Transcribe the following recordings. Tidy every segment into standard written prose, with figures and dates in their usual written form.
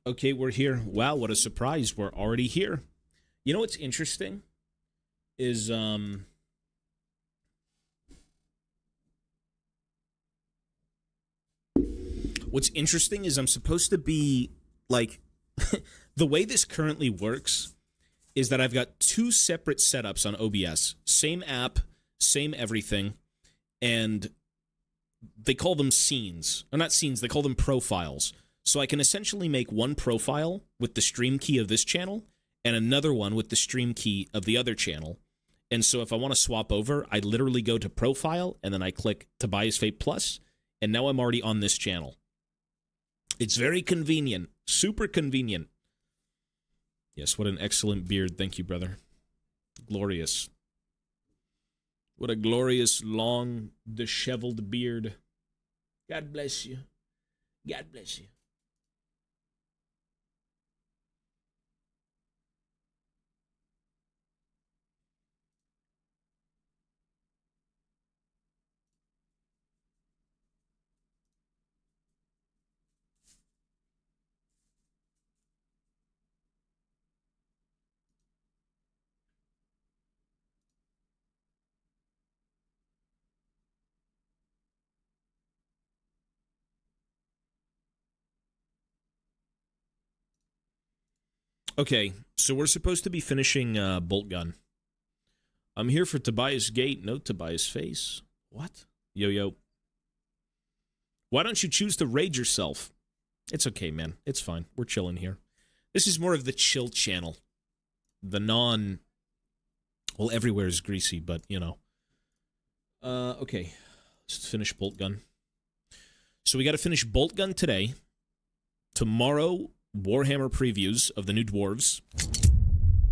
Okay, we're here. Wow, what a surprise. We're already here. You know what's interesting is what's interesting is I'm supposed to be like the way this currently works is that I've got two separate setups on OBS. Same app, same everything, and they call them scenes. Or not scenes, they call them profiles. So I can essentially make one profile with the stream key of this channel and another one with the stream key of the other channel. And so if I want to swap over, I literally go to profile and then I click TobiasFatePLUS, and now I'm already on this channel. It's very convenient. Super convenient. Yes, what an excellent beard. Thank you, brother. Glorious. What a glorious, long, disheveled beard. God bless you. God bless you. Okay, so we're supposed to be finishing Boltgun. I'm here for Tobias Gate, no Tobias Face. What? Yo, yo. Why don't you choose to raid yourself? It's okay, man. It's fine. We're chilling here. This is more of the chill channel. The non... Well, everywhere is greasy, but, you know. Okay. Let's finish Boltgun. So we got to finish Boltgun today. Tomorrow... Warhammer previews of the new dwarves.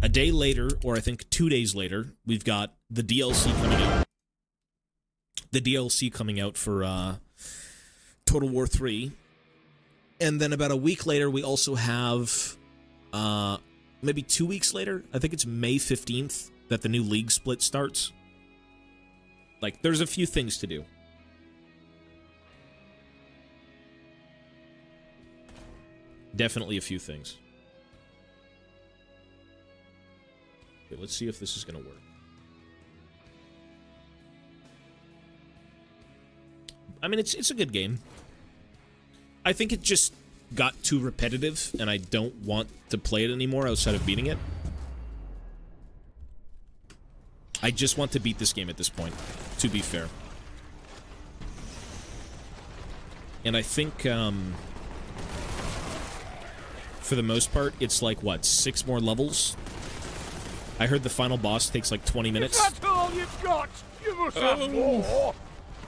A day later, or I think 2 days later, we've got the DLC coming out. The DLC coming out for Total War 3. And then about a week later, we also have, maybe 2 weeks later, I think it's May 15th, that the new League split starts. Like, there's a few things to do. Definitely a few things. Okay, let's see if this is going to work. I mean, it's a good game. I think it just got too repetitive, and I don't want to play it anymore outside of beating it. I just want to beat this game at this point, to be fair. And I think, for the most part, it's like, what, 6 more levels? I heard the final boss takes like 20 minutes. Is that all you've got? You must have more.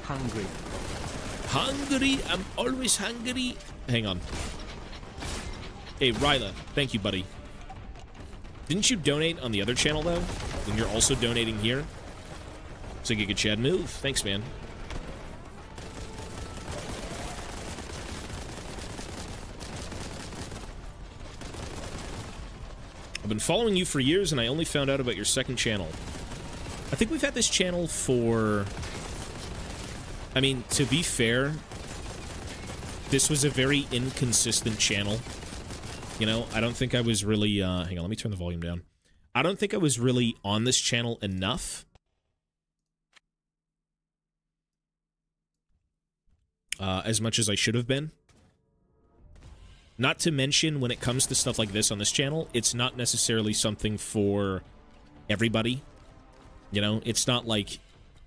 Hungry. Hungry? I'm always hungry. Hang on. Hey, Ryla. Thank you, buddy. Didn't you donate on the other channel, though? And you're also donating here? So you could Chad move. Thanks, man. I've been following you for years, and I only found out about your second channel. I think we've had this channel for... I mean, to be fair, this was a very inconsistent channel. You know, I don't think I was really... hang on, let me turn the volume down. I don't think I was really on this channel enough. As much as I should have been. Not to mention, when it comes to stuff like this on this channel, it's not necessarily something for everybody. You know, it's not like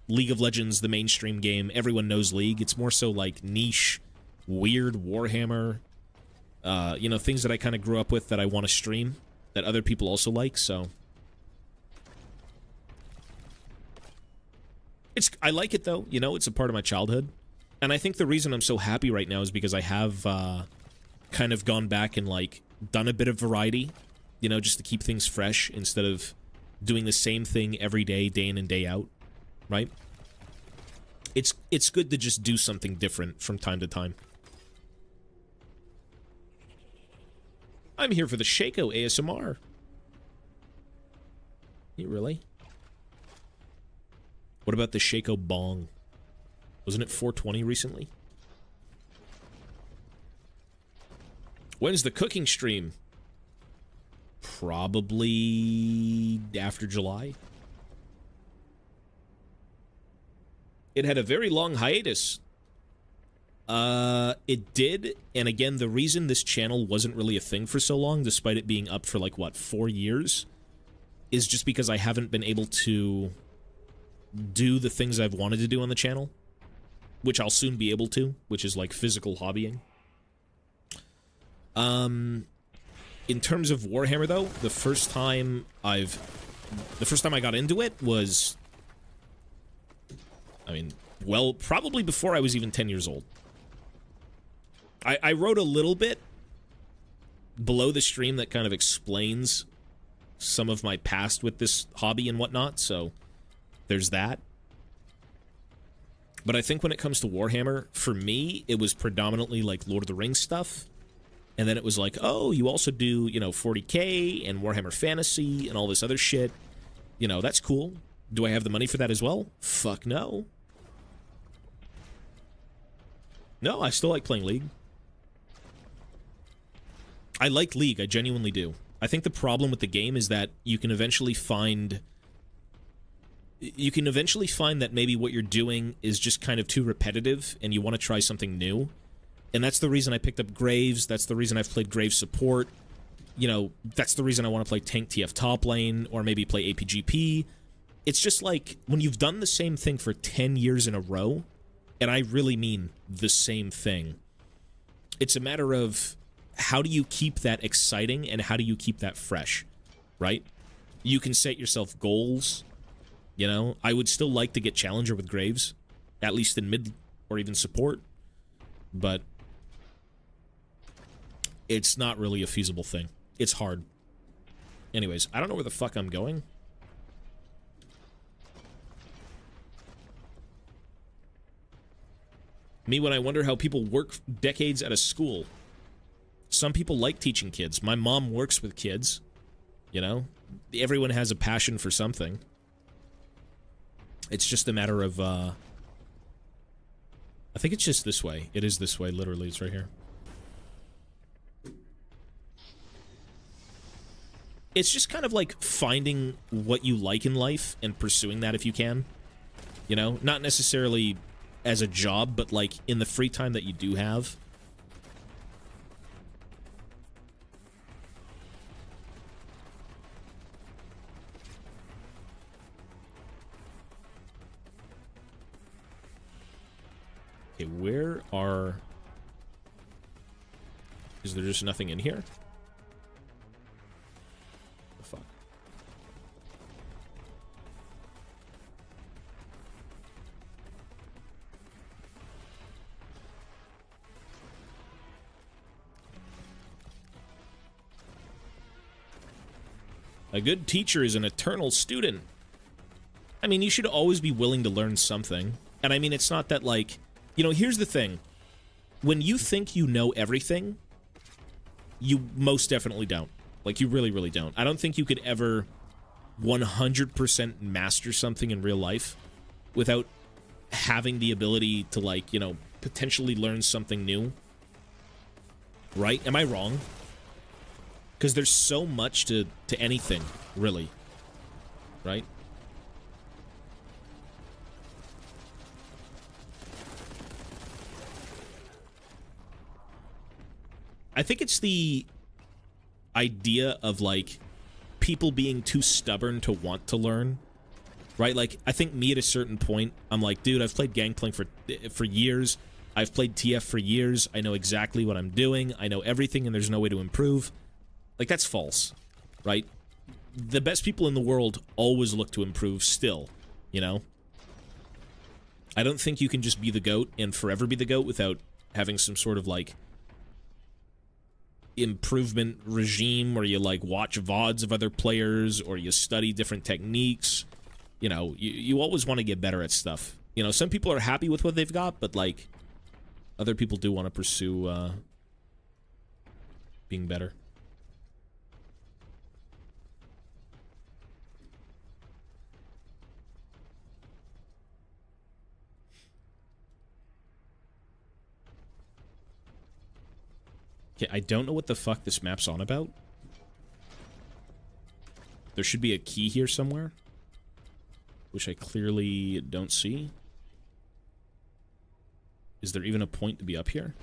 League of Legends, the mainstream game. Everyone knows League. It's more so like niche, weird Warhammer, you know, things that I kind of grew up with that I want to stream, that other people also like, so... I like it, though. You know, it's a part of my childhood. And I think the reason I'm so happy right now is because I have, kind of gone back and, like, done a bit of variety, you know, just to keep things fresh instead of doing the same thing every day, day in and day out, right? It's good to just do something different from time to time. I'm here for the Shaco ASMR. You really? What about the Shaco Bong? Wasn't it 420 recently? When's the cooking stream? Probably after July. It had a very long hiatus. It did, and again, the reason this channel wasn't really a thing for so long, despite it being up for, like, what, 4 years, is just because I haven't been able to do the things I've wanted to do on the channel, which I'll soon be able to, which is, like, physical hobbying. In terms of Warhammer, though, the first time I got into it was, I mean, well, probably before I was even 10 years old. I wrote a little bit below the stream that kind of explains some of my past with this hobby and whatnot, so there's that. But I think when it comes to Warhammer, for me, it was predominantly, like, Lord of the Rings stuff. And then it was like, oh, you also do, you know, 40K and Warhammer Fantasy and all this other shit. You know, that's cool. Do I have the money for that as well? Fuck no. No, I still like playing League. I like League, I genuinely do. I think the problem with the game is that you can eventually find that maybe what you're doing is just kind of too repetitive and you want to try something new. And that's the reason I picked up Graves, that's the reason I've played Graves support. You know, that's the reason I want to play Tank TF top lane, or maybe play APGP. It's just like, when you've done the same thing for 10 years in a row, and I really mean the same thing, it's a matter of how do you keep that exciting and how do you keep that fresh, right? You can set yourself goals, you know? I would still like to get Challenger with Graves, at least in mid or even support, but it's not really a feasible thing. It's hard. Anyways, I don't know where the fuck I'm going. Me when I wonder how people work decades at a school. Some people like teaching kids. My mom works with kids. You know? Everyone has a passion for something. It's just a matter of, I think it's just this way. It is this way, literally. It's right here. It's just kind of like finding what you like in life and pursuing that if you can. You know? Not necessarily as a job, but like in the free time that you do have. Okay, where are... Is there just nothing in here? The fuck? A good teacher is an eternal student. I mean, you should always be willing to learn something. And I mean, it's not that, like... You know, here's the thing. When you think you know everything, you most definitely don't. Like, you really, really don't. I don't think you could ever 100% master something in real life without having the ability to, like, you know, potentially learn something new. Right? Am I wrong? Because there's so much to anything, really. Right? I think it's the idea of, like, people being too stubborn to want to learn, right? Like, I think me at a certain point, I'm like, dude, I've played Gangplank for years. I've played TF for years. I know exactly what I'm doing. I know everything, and there's no way to improve. Like, that's false, right? The best people in the world always look to improve still, you know? I don't think you can just be the GOAT and forever be the GOAT without having some sort of, like, improvement regime where you, like, watch VODs of other players or you study different techniques. You know, you always want to get better at stuff. You know, some people are happy with what they've got, but, like, other people do want to pursue being better. Okay, I don't know what the fuck this map's on about. There should be a key here somewhere, which I clearly don't see. Is there even a point to be up here?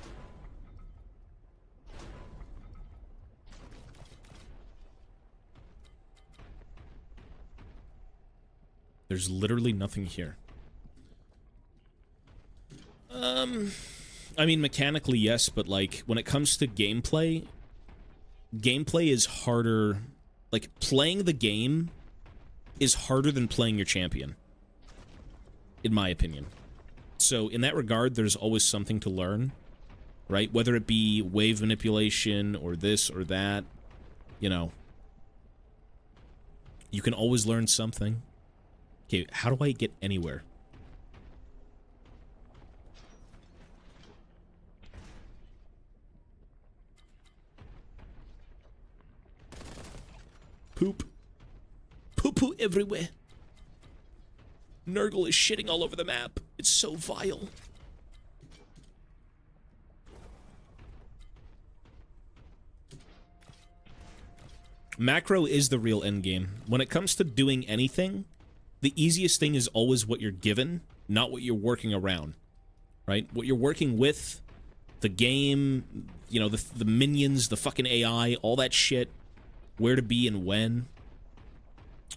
There's literally nothing here. I mean, mechanically, yes, but, like, when it comes to gameplay, gameplay is harder. Like, playing the game is harder than playing your champion, in my opinion. So, in that regard, there's always something to learn, right? Whether it be wave manipulation or this or that, you know. You can always learn something. Okay, how do I get anywhere? Poop. Poo-poo everywhere. Nurgle is shitting all over the map. It's so vile. Macro is the real endgame. When it comes to doing anything, the easiest thing is always what you're given, not what you're working around, right? What you're working with, the game, you know, the minions, the fucking AI, all that shit, where to be and when.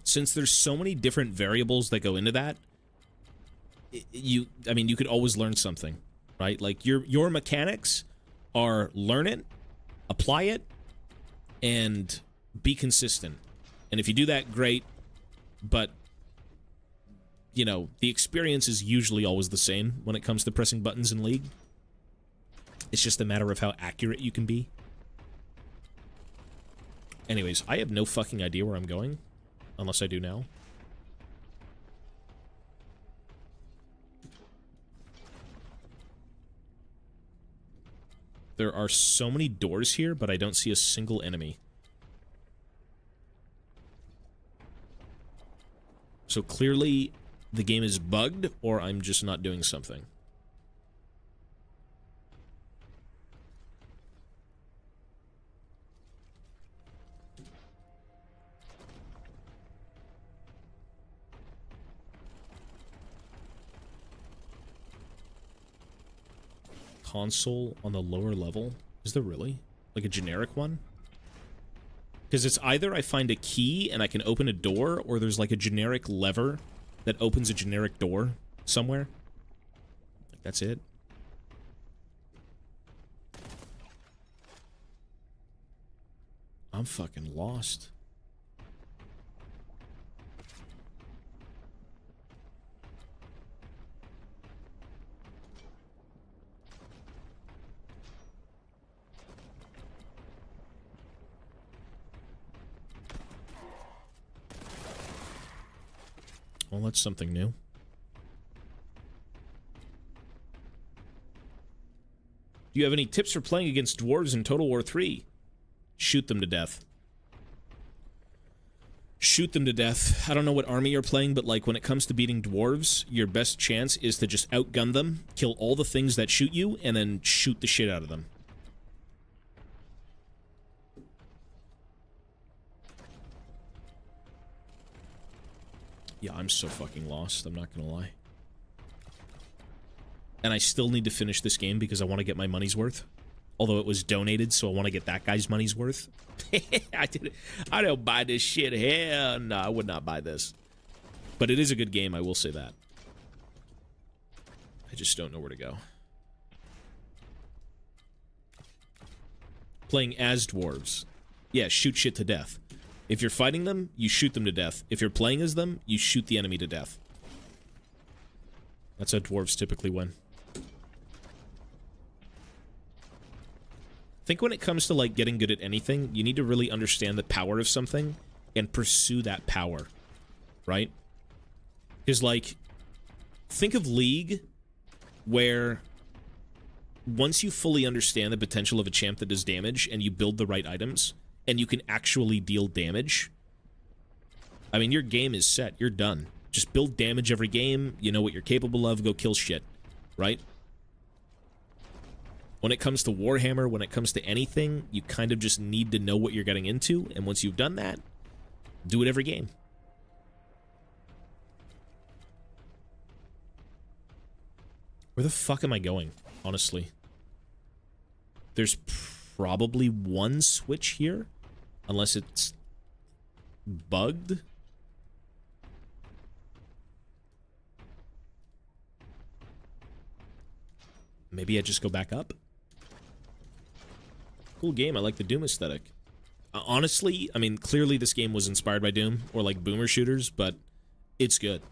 Since there's so many different variables that go into that, I mean, you could always learn something, right? Like, your mechanics are learn it, apply it, and be consistent. And if you do that, great, but, you know, the experience is usually always the same when it comes to pressing buttons in League. It's just a matter of how accurate you can be. Anyways, I have no fucking idea where I'm going. Unless I do now. There are so many doors here, but I don't see a single enemy. So clearly, the game is bugged, or I'm just not doing something. Console on the lower level? Is there really? Like a generic one? Because it's either I find a key and I can open a door, or there's like a generic lever that opens a generic door somewhere. Like, that's it. I'm fucking lost. Well, that's something new. Do you have any tips for playing against dwarves in Total War 3? Shoot them to death. Shoot them to death. I don't know what army you're playing, but like when it comes to beating dwarves, your best chance is to just outgun them, kill all the things that shoot you, and then shoot the shit out of them. Yeah, I'm so fucking lost, I'm not gonna lie. And I still need to finish this game because I want to get my money's worth. Although it was donated, so I want to get that guy's money's worth. I don't buy this shit. Hell no, I would not buy this. But it is a good game, I will say that. I just don't know where to go. Playing as dwarves. Yeah, shoot shit to death. If you're fighting them, you shoot them to death. If you're playing as them, you shoot the enemy to death. That's how dwarves typically win. I think when it comes to, like, getting good at anything, you need to really understand the power of something and pursue that power, right? Because, like, think of League, where once you fully understand the potential of a champ that does damage and you build the right items, and you can actually deal damage, I mean, your game is set. You're done. Just build damage every game. You know what you're capable of. Go kill shit. Right? When it comes to Warhammer, when it comes to anything, you kind of just need to know what you're getting into, and once you've done that, do it every game. Where the fuck am I going, honestly? There's probably one switch here, unless it's bugged. Maybe I just go back up? Cool game, I like the Doom aesthetic. Honestly, I mean, clearly this game was inspired by Doom, or like boomer shooters, but it's good.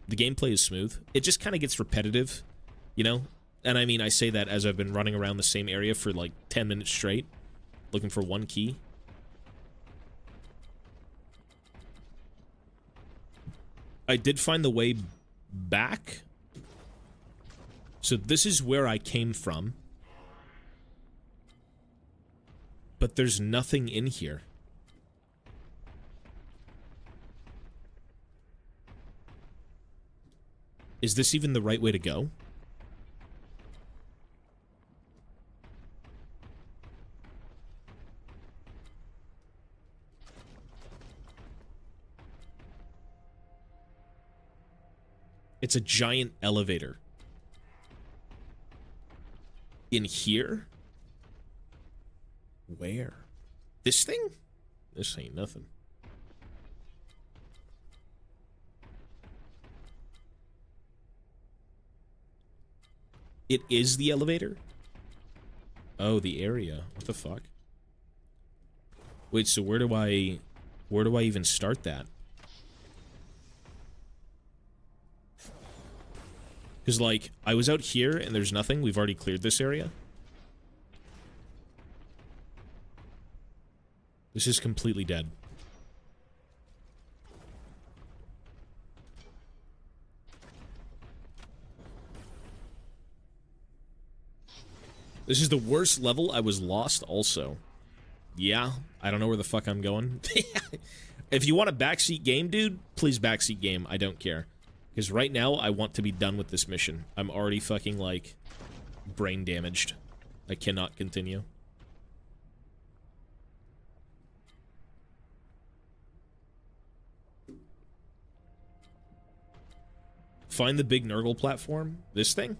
The gameplay is smooth. It just kind of gets repetitive, you know? And I mean, I say that as I've been running around the same area for like 10 minutes straight, looking for one key. I did find the way back. So this is where I came from. But there's nothing in here. Is this even the right way to go? It's a giant elevator. In here? Where? This thing? This ain't nothing. It is the elevator? Oh, the area. What the fuck? Wait, so where do I even start that? Because, like, I was out here and there's nothing. We've already cleared this area. This is completely dead. This is the worst level. I was lost also. Yeah, I don't know where the fuck I'm going. If you want a backseat game, dude, please backseat game. I don't care. Because right now, I want to be done with this mission. I'm already fucking, like, brain damaged. I cannot continue. Find the big Nurgle platform. This thing?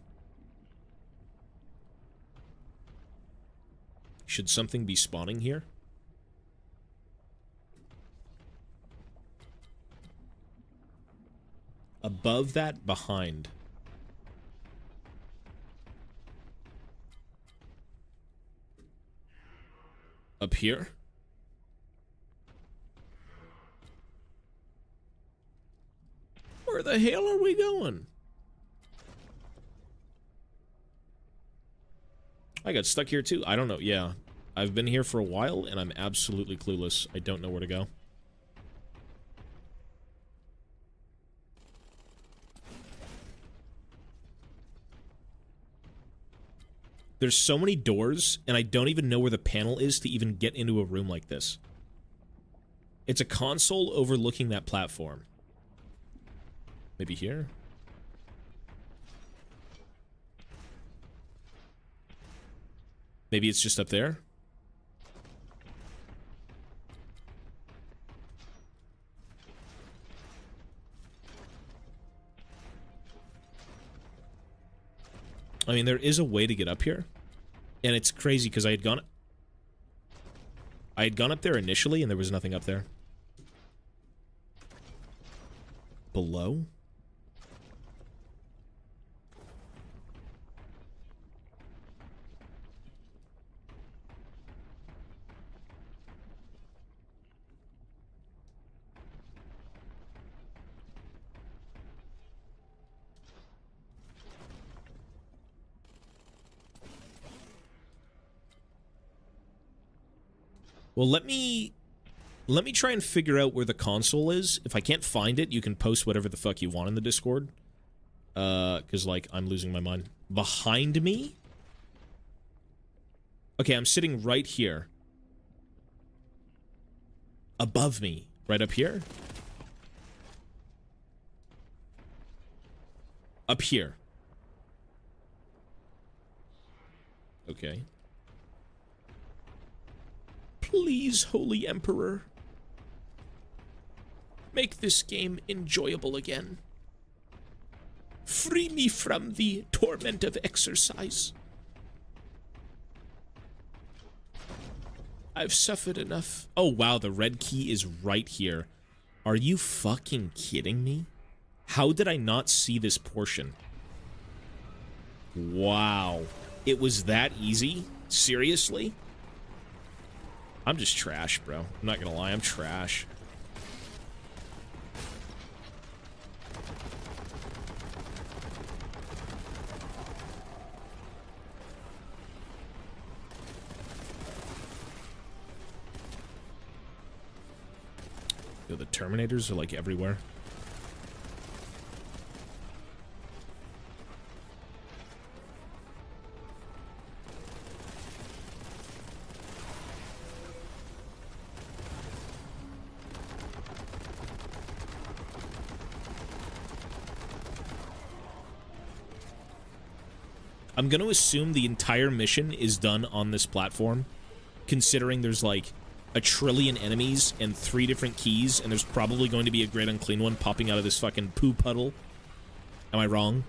Should something be spawning here? Above that, behind. Up here? Where the hell are we going? I got stuck here too. I don't know. Yeah. I've been here for a while and I'm absolutely clueless. I don't know where to go. There's so many doors, and I don't even know where the panel is to even get into a room like this. It's a console overlooking that platform. Maybe here? Maybe it's just up there? I mean, there is a way to get up here. And it's crazy because I had gone up there initially and there was nothing up there. Below? Well, let me try and figure out where the console is. If I can't find it, you can post whatever the fuck you want in the Discord. Because, like, I'm losing my mind. Behind me? Okay, I'm sitting right here. Above me. Right up here? Up here. Okay. Please, Holy Emperor. Make this game enjoyable again. Free me from the torment of exercise. I've suffered enough. Oh, wow, the red key is right here. Are you fucking kidding me? How did I not see this portion? Wow. It was that easy? Seriously? I'm just trash, bro. I'm not gonna lie, I'm trash. Yo, the Terminators are like everywhere. I'm going to assume the entire mission is done on this platform, considering there's like a trillion enemies and 3 different keys, and there's probably going to be a great unclean one popping out of this fucking poo puddle. Am I wrong?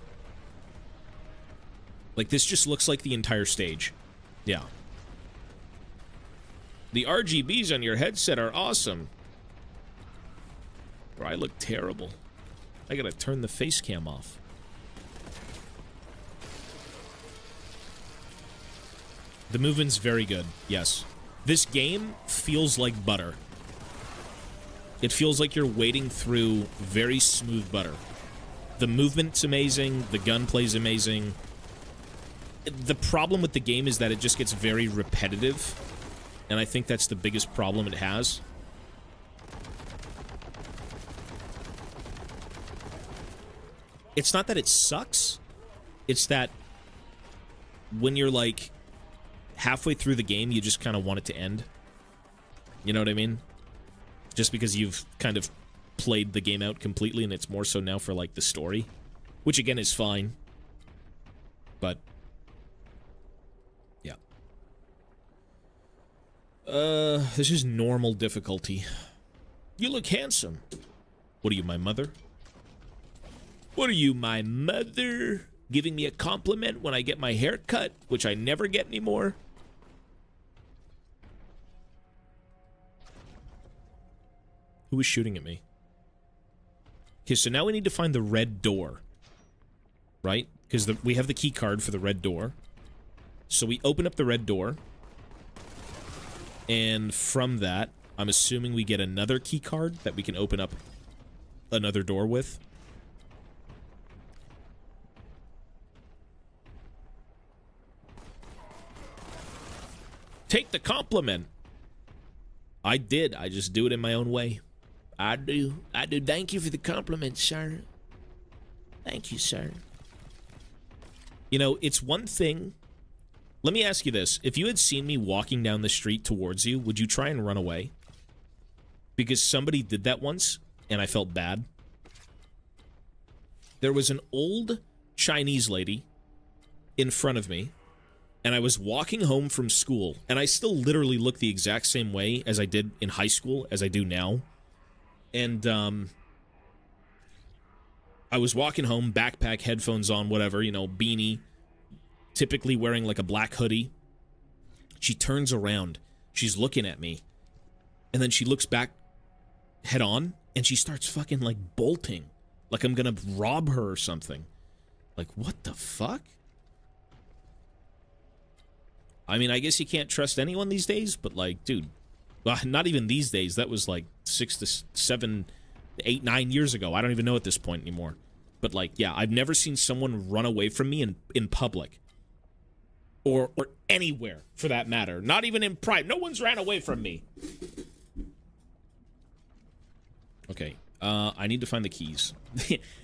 Like, this just looks like the entire stage. Yeah. The RGBs on your headset are awesome. Bro, I look terrible. I gotta turn the face cam off. The movement's very good, yes. This game feels like butter. It feels like you're wading through very smooth butter. The movement's amazing, the gunplay's amazing. The problem with the game is that it just gets very repetitive, and I think that's the biggest problem it has. It's not that it sucks, it's that when you're like halfway through the game, you just kind of want it to end. You know what I mean? Just because you've kind of played the game out completely, and it's more so now for, like, the story. Which, again, is fine. But, yeah. This is normal difficulty. You look handsome. What are you, my mother? What are you, my mother? Giving me a compliment when I get my hair cut, which I never get anymore. Who was shooting at me? Okay, so now we need to find the red door. Right? Because we have the key card for the red door. So we open up the red door. And from that, I'm assuming we get another key card that we can open up another door with. Take the compliment. I did. I just do it in my own way. I do. Thank you for the compliment, sir. Thank you, sir. You know, it's one thing. Let me ask you this. If you had seen me walking down the street towards you, would you try and run away? Because somebody did that once, and I felt bad. There was an old Chinese lady in front of me, and I was walking home from school, and I still literally look the exact same way as I did in high school as I do now. And, I was walking home, backpack, headphones on, whatever, you know, beanie, typically wearing like a black hoodie. She turns around, she's looking at me, and then she looks back head on, and she starts fucking like bolting, like I'm gonna rob her or something. Like, what the fuck? I mean, I guess you can't trust anyone these days, but like, dude, well, not even these days. That was like 6 to 7, 8, 9 years ago. I don't even know at this point anymore. But like, yeah, I've never seen someone run away from me in public. Or anywhere, for that matter. Not even in private. No one's ran away from me. Okay, I need to find the keys.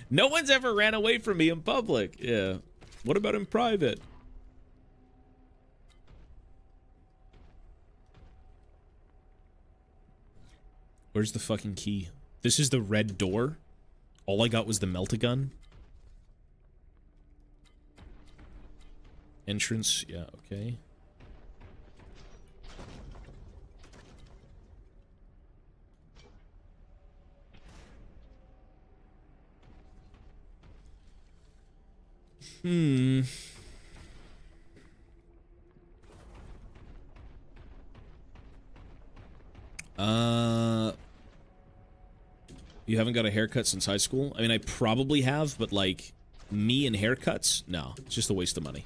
No one's ever ran away from me in public. Yeah. What about in private? Where's the fucking key? This is the red door? All I got was the melt-a-gun? Entrance, yeah, okay. Hmm. You haven't got a haircut since high school? I mean, I probably have, but, like, me and haircuts? No, it's just a waste of money.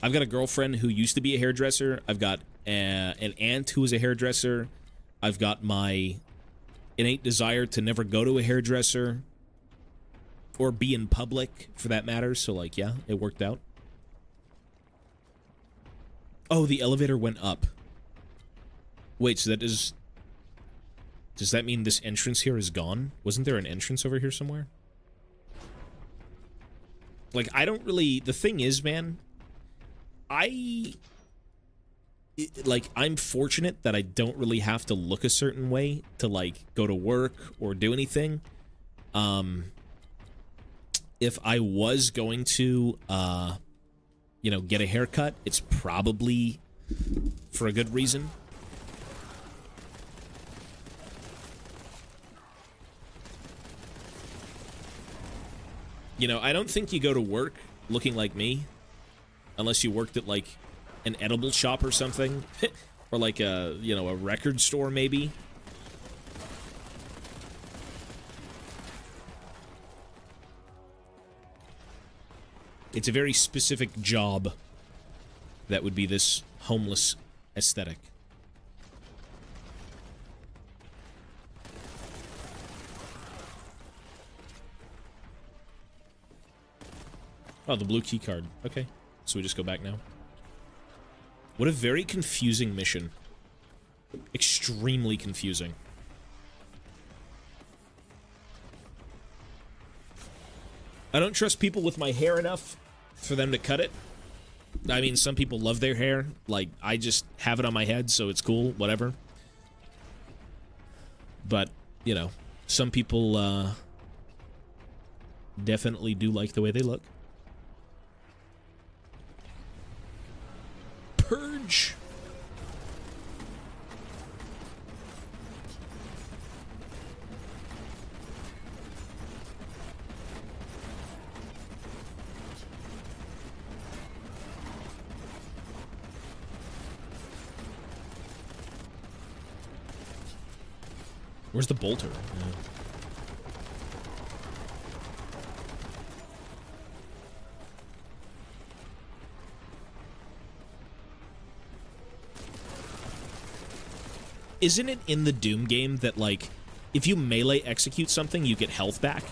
I've got a girlfriend who used to be a hairdresser. I've got an aunt who is a hairdresser. I've got my innate desire to never go to a hairdresser or be in public, for that matter. So, like, yeah, it worked out. Oh, the elevator went up. Wait, so that is... Does that mean this entrance here is gone? Wasn't there an entrance over here somewhere? Like, I don't really... The thing is, man... I'm fortunate that I don't really have to look a certain way to, like, go to work or do anything. If I was going to, you know, get a haircut, it's probably for a good reason. You know, I don't think you go to work looking like me unless you worked at, like, an edible shop or something. Or, like, a, you know, a record store, maybe. It's a very specific job that would be this homeless aesthetic. Oh, the blue key card. Okay. So we just go back now. What a very confusing mission. Extremely confusing. I don't trust people with my hair enough for them to cut it. I mean, some people love their hair. Like, I just have it on my head, so it's cool, whatever. But, you know, some people definitely do like the way they look. Purge. Where's the bolter? Yeah. Isn't it in the Doom game that, like, if you melee execute something, you get health back?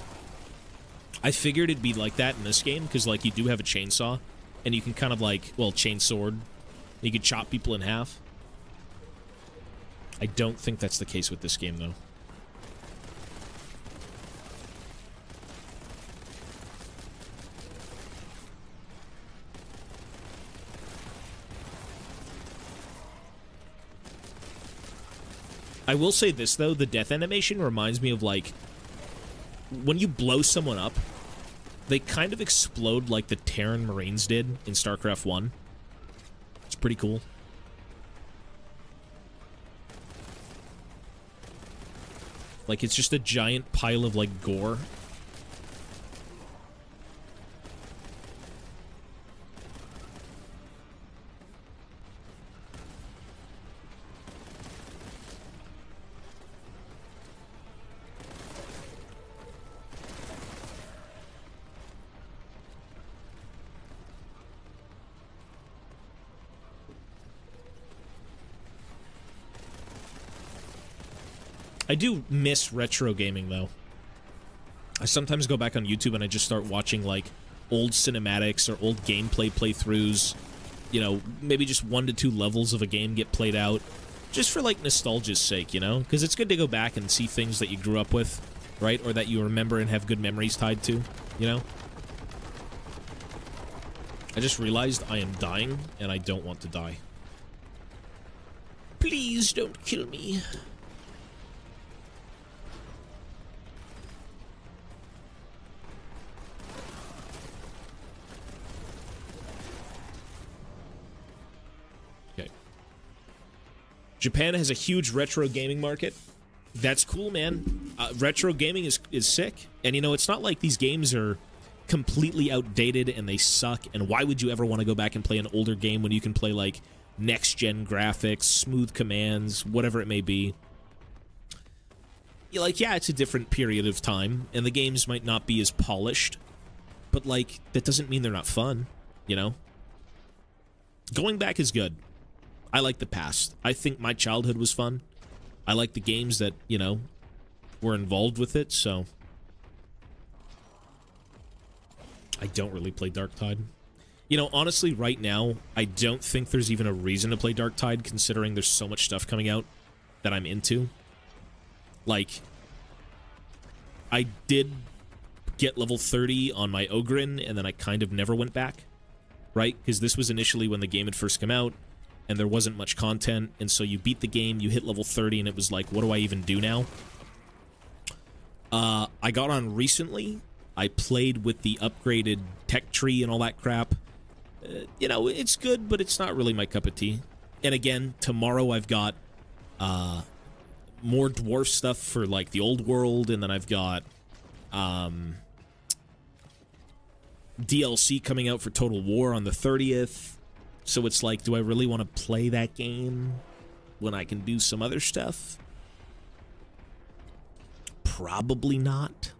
I figured it'd be like that in this game, because, like, you do have a chainsaw, and you can kind of, like, well, chain sword. You can chop people in half. I don't think that's the case with this game, though. I will say this, though. The death animation reminds me of, like, when you blow someone up, they kind of explode like the Terran Marines did in StarCraft 1. It's pretty cool. Like, it's just a giant pile of, like, gore. I do miss retro gaming, though. I sometimes go back on YouTube and I just start watching, like, old cinematics or old gameplay playthroughs. You know, maybe just 1 to 2 levels of a game get played out. Just for, like, nostalgia's sake, you know? Because it's good to go back and see things that you grew up with, right? Or that you remember and have good memories tied to, you know? I just realized I am dying, and I don't want to die. Please don't kill me. Japan has a huge retro gaming market. That's cool, man. Retro gaming is sick. And, you know, it's not like these games are completely outdated and they suck, and why would you ever want to go back and play an older game when you can play, like, next-gen graphics, smooth commands, whatever it may be. Like, yeah, it's a different period of time, and the games might not be as polished, but, like, that doesn't mean they're not fun, you know? Going back is good. I like the past. I think my childhood was fun. I like the games that, you know, were involved with it, so... I don't really play Darktide. You know, honestly, right now, I don't think there's even a reason to play Darktide, considering there's so much stuff coming out that I'm into. Like, I did get level 30 on my Ogren, and then I kind of never went back, right? Because this was initially when the game had first come out, and there wasn't much content, and so you beat the game, you hit level 30, and it was like, what do I even do now? I got on recently. I played with the upgraded tech tree and all that crap. You know, it's good, but it's not really my cup of tea. And again, tomorrow I've got more dwarf stuff for, like, the old world, and then I've got DLC coming out for Total War on the 30th. So it's like, do I really want to play that game when I can do some other stuff? Probably not.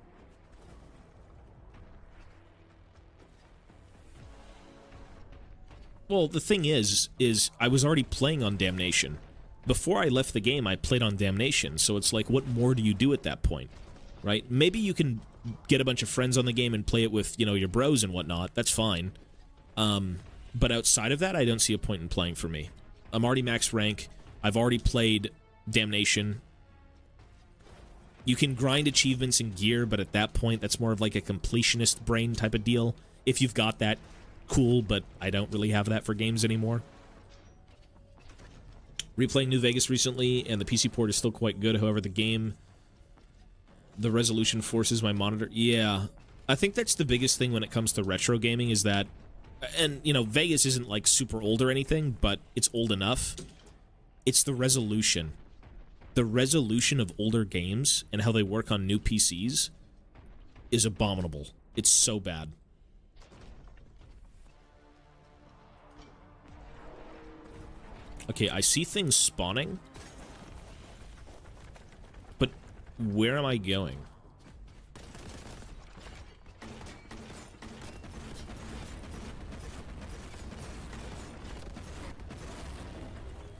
Well, the thing is I was already playing on Damnation. Before I left the game, I played on Damnation, so it's like, what more do you do at that point, right? Maybe you can get a bunch of friends on the game and play it with, you know, your bros and whatnot. That's fine. But outside of that, I don't see a point in playing for me. I'm already max rank. I've already played Damnation. You can grind achievements and gear, but at that point, that's more of like a completionist brain type of deal. If you've got that, cool, but I don't really have that for games anymore. Replaying New Vegas recently, and the PC port is still quite good. However, the resolution forces my monitor. Yeah, I think that's the biggest thing when it comes to retro gaming is that, and, you know, Vegas isn't, like, super old or anything, but it's old enough. It's the resolution. The resolution of older games and how they work on new PCs is abominable. It's so bad. Okay, I see things spawning, but where am I going?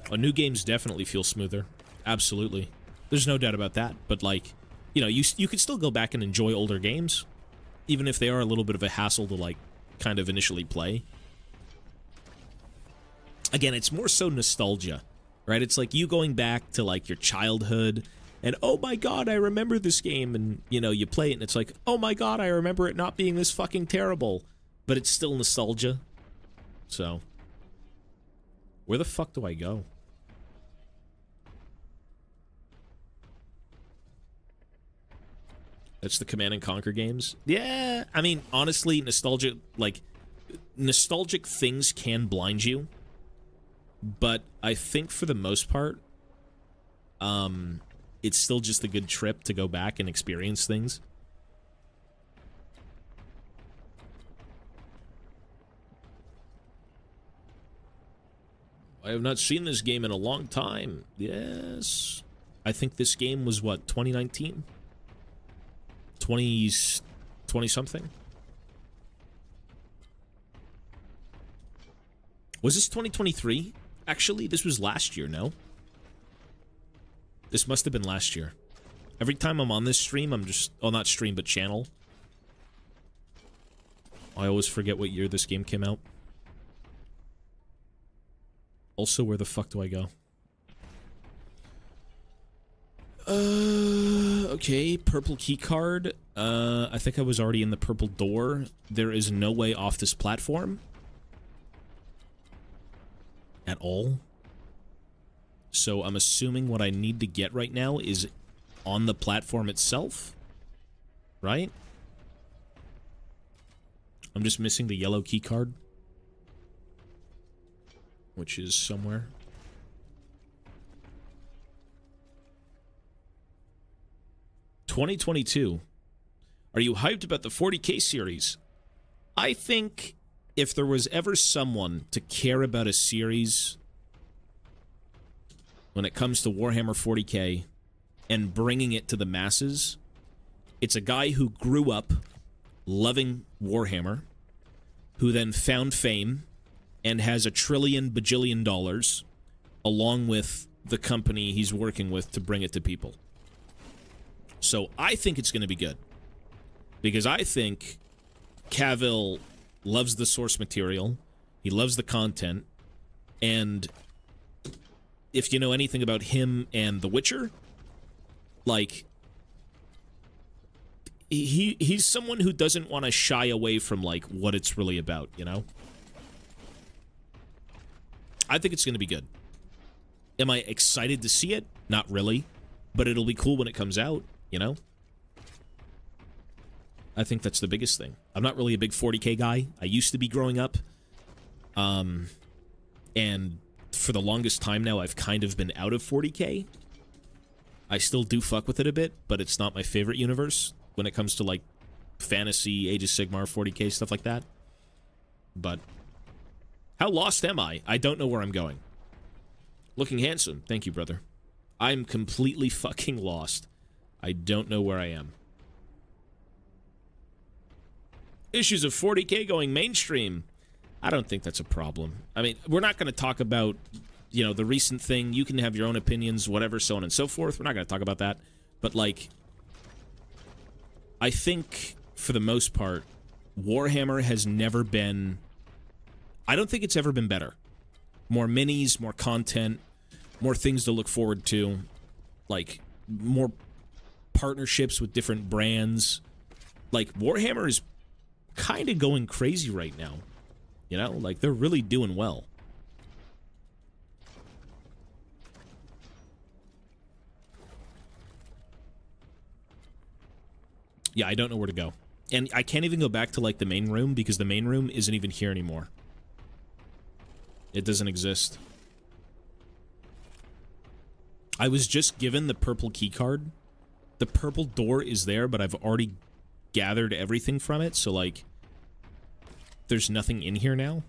Oh, new games definitely feel smoother. Absolutely. There's no doubt about that. But, like, you know, you could still go back and enjoy older games, even if they are a little bit of a hassle to, like, kind of initially play. Again, it's more so nostalgia, right? It's like you going back to, like, your childhood, and, oh my god, I remember this game, and, you know, you play it, and it's like, oh my god, I remember it not being this fucking terrible, but it's still nostalgia. So, where the fuck do I go? That's the Command & Conquer games? Yeah, I mean, honestly, nostalgic things can blind you. But I think for the most part, it's still just a good trip to go back and experience things. I have not seen this game in a long time. Yes. I think this game was, what, 2019? 20-something? Was this 2023? Actually, this was last year, no? This must have been last year. Every time I'm on this stream, I'm just... Oh, not stream, but channel. I always forget what year this game came out. Also, where the fuck do I go? Okay, purple key card. I think I was already in the purple door. There is no way off this platform. At all. So I'm assuming what I need to get right now is on the platform itself. Right? I'm just missing the yellow key card. Which is somewhere. $2022. Are you hyped about the 40K series? I think if there was ever someone to care about a series when it comes to Warhammer 40k and bringing it to the masses, it's a guy who grew up loving Warhammer, who then found fame and has $1 trillion bajillion dollars along with the company he's working with to bring it to people. So I think it's going to be good. Because I think Cavill loves the source material, he loves the content, and if you know anything about him and The Witcher, like, he's someone who doesn't want to shy away from, like, what it's really about, you know? I think it's going to be good. Am I excited to see it? Not really. But it'll be cool when it comes out, you know? I think that's the biggest thing. I'm not really a big 40k guy. I used to be growing up. And for the longest time now, I've kind of been out of 40k. I still do fuck with it a bit, but it's not my favorite universe when it comes to, like, fantasy, Age of Sigmar, 40k, stuff like that. But how lost am I? I don't know where I'm going. Looking handsome. Thank you, brother. I'm completely fucking lost. I don't know where I am. Issues of 40k going mainstream. I don't think that's a problem. I mean, we're not going to talk about, you know, the recent thing. You can have your own opinions, whatever, so on and so forth. We're not going to talk about that. But, like, I think, for the most part, Warhammer has never been... I don't think it's ever been better. More minis, more content, more things to look forward to, like, more partnerships with different brands. Like, Warhammer is kind of going crazy right now. You know, like, they're really doing well. Yeah, I don't know where to go. And I can't even go back to, like, the main room, because the main room isn't even here anymore. It doesn't exist. I was just given the purple key card. The purple door is there, but I've already gathered everything from it, so, like, there's nothing in here now.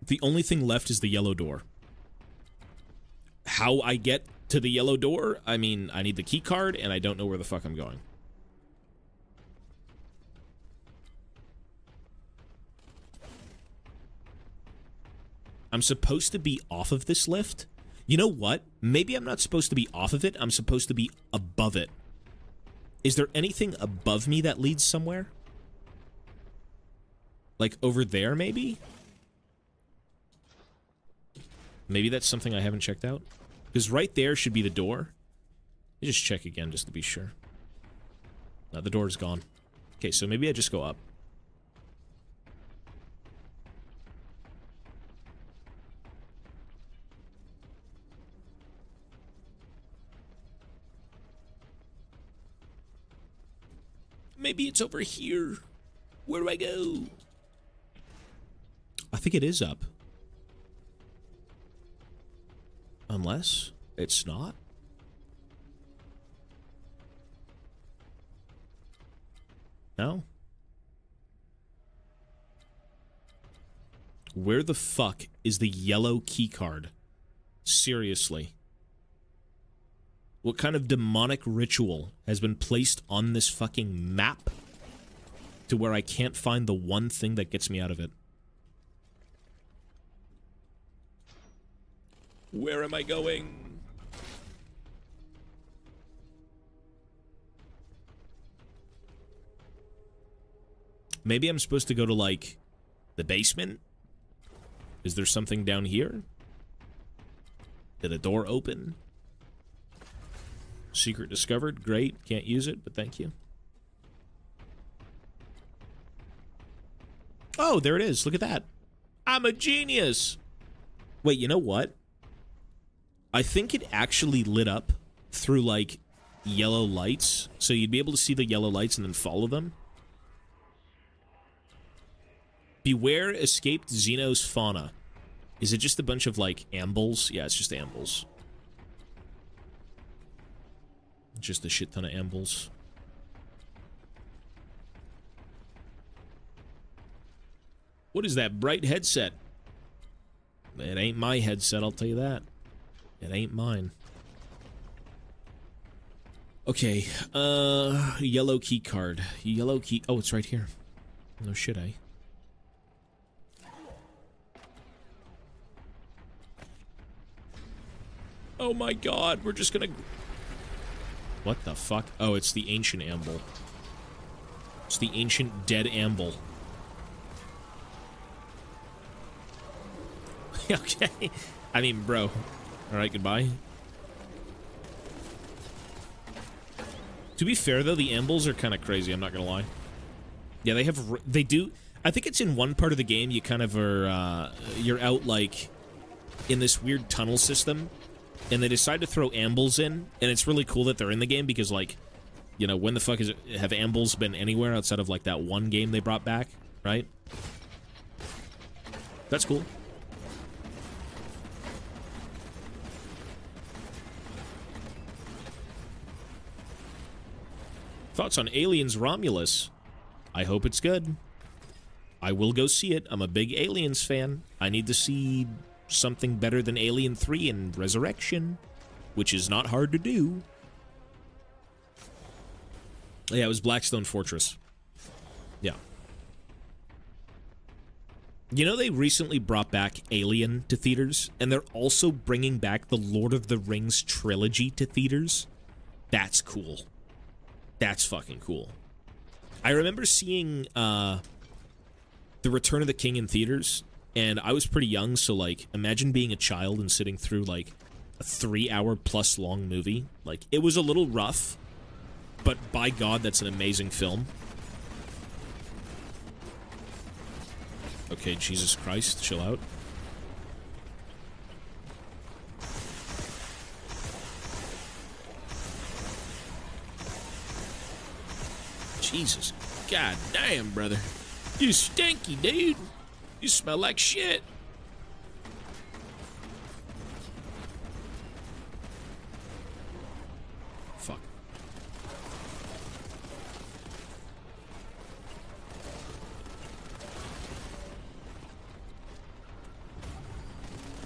The only thing left is the yellow door. How I get to the yellow door? I mean, I need the key card, and I don't know where the fuck I'm going. I'm supposed to be off of this lift. You know what? Maybe I'm not supposed to be off of it. I'm supposed to be above it. Is there anything above me that leads somewhere? Like over there, maybe? Maybe that's something I haven't checked out. Because right there should be the door. Let me just check again just to be sure. No, the door's gone. Okay, so maybe I just go up. Maybe it's over here. Where do I go? I think it is up. Unless it's not. No? Where the fuck is the yellow key card? Seriously. What kind of demonic ritual has been placed on this fucking map to where I can't find the one thing that gets me out of it? Where am I going? Maybe I'm supposed to go to, like, the basement? Is there something down here? Did a door open? Secret discovered. Great. Can't use it, but thank you. Oh, there it is. Look at that. I'm a genius. Wait, you know what? I think it actually lit up through, like, yellow lights. So you'd be able to see the yellow lights and then follow them. Beware escaped Xenos fauna. Is it just a bunch of, like, ambles? Yeah, it's just ambles. Just a shit ton of ambles. What is that bright headset? It ain't my headset, I'll tell you that. It ain't mine. Okay, yellow key card. Yellow key... Oh, it's right here. No shit, eh? Oh my god, we're just gonna... What the fuck? Oh, it's the ancient amble. It's the ancient dead amble. Okay. I mean, bro. Alright, goodbye. To be fair, though, the ambles are kind of crazy, I'm not gonna lie. Yeah, they do... I think it's in one part of the game, you kind of are, you're out, like, in this weird tunnel system, and they decide to throw ambles in, and it's really cool that they're in the game, because, like, you know, when the fuck have ambles been anywhere outside of, like, that one game they brought back, right? That's cool. Thoughts on Aliens Romulus? I hope it's good. I will go see it. I'm a big Aliens fan. I need to see something better than Alien 3 and Resurrection, which is not hard to do. Yeah, it was Blackstone Fortress. Yeah. You know, they recently brought back Alien to theaters, and they're also bringing back the Lord of the Rings trilogy to theaters. That's cool. That's fucking cool. I remember seeing The Return of the King in theaters, and I was pretty young, so, like, imagine being a child and sitting through, like, a 3-hour-plus long movie. Like, it was a little rough, but by God, that's an amazing film. Okay, Jesus Christ, chill out. Jesus. God damn, brother. You stinky, dude. You smell like shit. Fuck.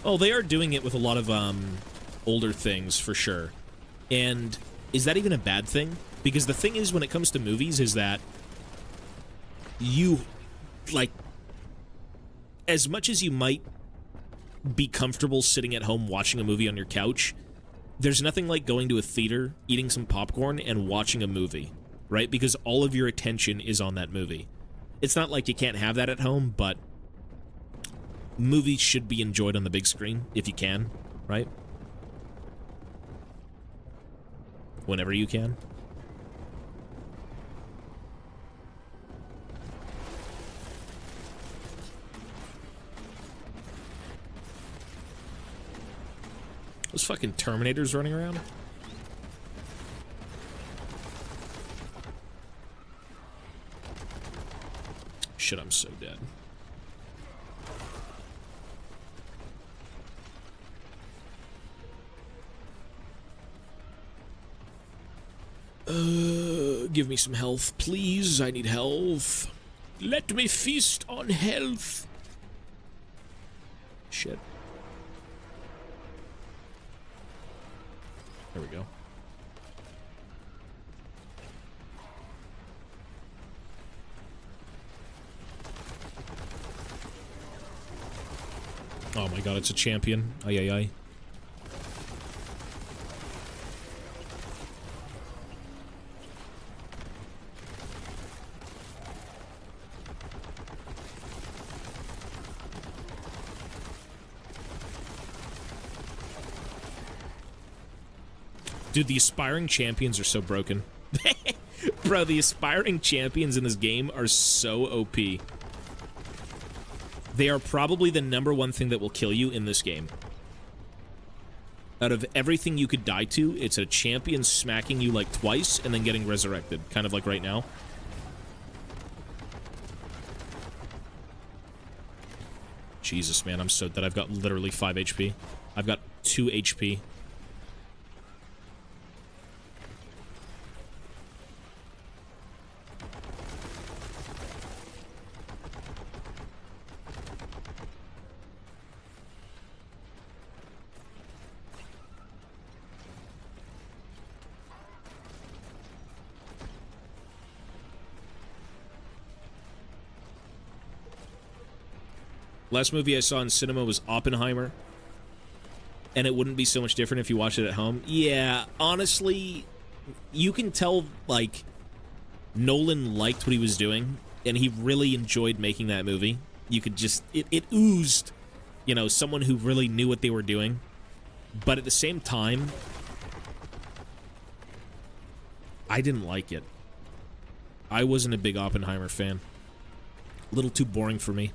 Oh, they are doing it with a lot of, older things, for sure. And is that even a bad thing? Because the thing is, when it comes to movies, is that you, like, as much as you might be comfortable sitting at home watching a movie on your couch, there's nothing like going to a theater, eating some popcorn, and watching a movie, right? Because all of your attention is on that movie. It's not like you can't have that at home, but movies should be enjoyed on the big screen, if you can, right? Whenever you can. Those fucking Terminators running around? Shit, I'm so dead. Give me some health, please. I need health. Let me feast on health. Shit. There we go. Oh my god, it's a champion. Ay, ay, ay. Dude, the aspiring champions are so broken. Bro, the aspiring champions in this game are so OP. They are probably the #1 thing that will kill you in this game. Out of everything you could die to, it's a champion smacking you like twice and then getting resurrected. Kind of like right now. Jesus, man, I'm so dead. I've got literally 5 HP. I've got 2 HP. Last movie I saw in cinema was Oppenheimer. And it wouldn't be so much different if you watched it at home. Yeah, honestly, you can tell, like, Nolan liked what he was doing, and he really enjoyed making that movie. You could just, it oozed, you know, someone who really knew what they were doing. But at the same time, I didn't like it. I wasn't a big Oppenheimer fan. A little too boring for me.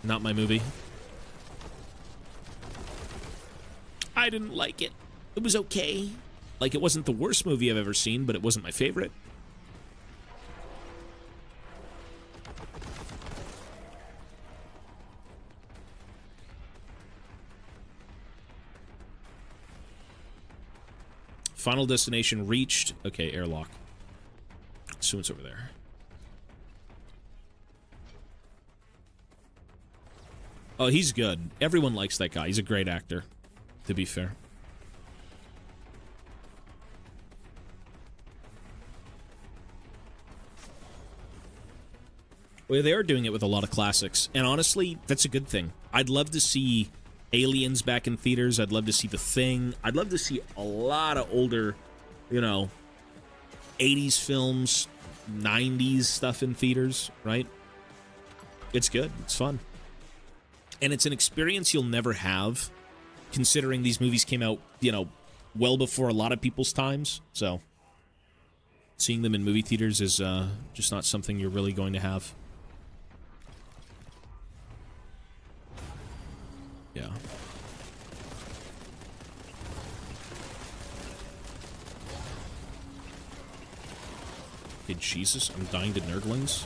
Not my movie. I didn't like it. It was okay. Like, it wasn't the worst movie I've ever seen, but it wasn't my favorite. Final destination reached. Okay, airlock. Assume it's over there. Oh, he's good. Everyone likes that guy. He's a great actor, to be fair. Well, they are doing it with a lot of classics, and honestly, that's a good thing. I'd love to see Aliens back in theaters. I'd love to see The Thing. I'd love to see a lot of older, you know, 80s films, 90s stuff in theaters, right? It's good. It's fun. And it's an experience you'll never have, considering these movies came out, you know, well before a lot of people's times. So, seeing them in movie theaters is just not something you're really going to have. Yeah. Hey, Jesus, I'm dying to nerdlings.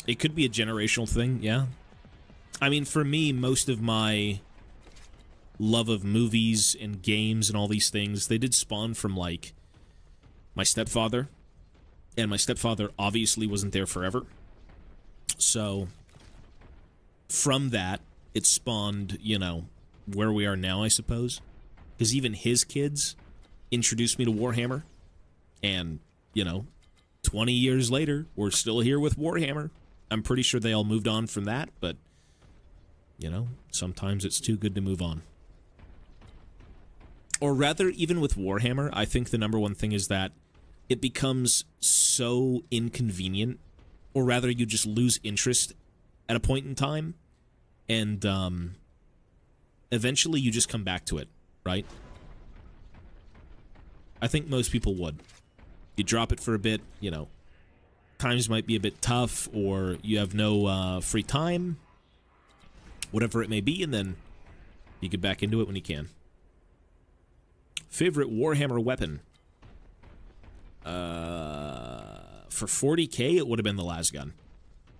It could be a generational thing, yeah. I mean, for me, most of my love of movies and games and all these things, they did spawn from, like, my stepfather. And my stepfather obviously wasn't there forever. So, from that, it spawned, you know, where we are now, I suppose. Because even his kids introduced me to Warhammer. And, you know, 20 years later, we're still here with Warhammer. I'm pretty sure they all moved on from that, but, you know, sometimes it's too good to move on. Or rather, even with Warhammer, I think the number one thing is that it becomes so inconvenient, or rather, you just lose interest at a point in time, and eventually you just come back to it, right? I think most people would. You drop it for a bit, you know, times might be a bit tough, or you have no free time, whatever it may be, and then you get back into it when you can. Favorite Warhammer weapon? For 40k, it would have been the lasgun.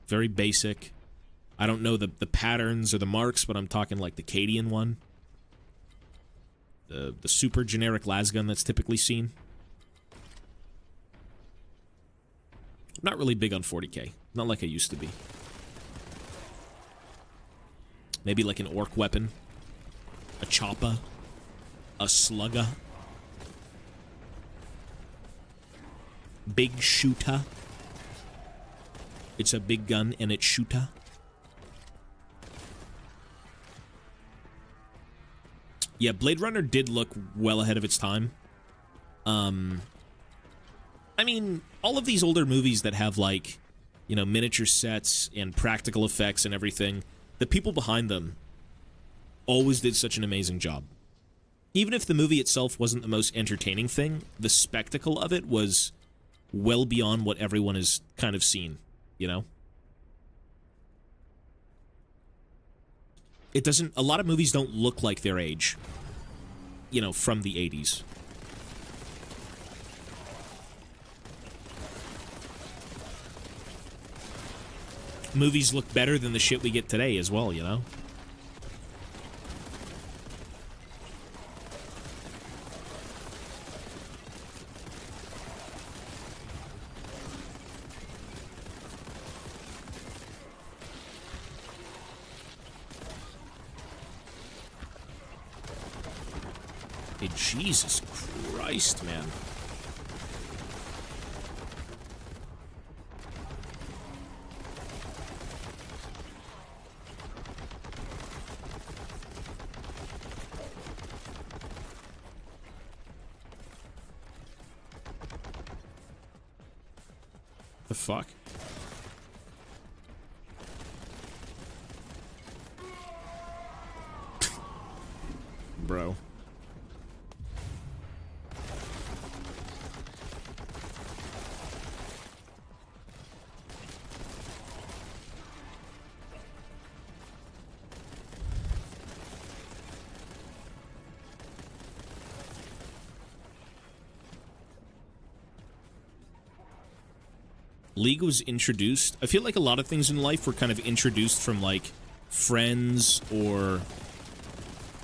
Very basic. I don't know the patterns or the marks, but I'm talking like the Cadian one. The super generic lasgun that's typically seen. Not really big on 40k. Not like I used to be. Maybe like an orc weapon. A choppa. A slugger. Big shooter. It's a big gun and it's shooter. Yeah, Blade Runner did look well ahead of its time. I mean, all of these older movies that have, like, you know, miniature sets and practical effects and everything, the people behind them always did such an amazing job. Even if the movie itself wasn't the most entertaining thing, the spectacle of it was well beyond what everyone has kind of seen, you know? It doesn't... A lot of movies don't look like their age, you know, from the 80s. Movies look better than the shit we get today as well, you know? Hey, Jesus Christ, man. The fuck? Bro. League was introduced. I feel like a lot of things in life were kind of introduced from, like, friends or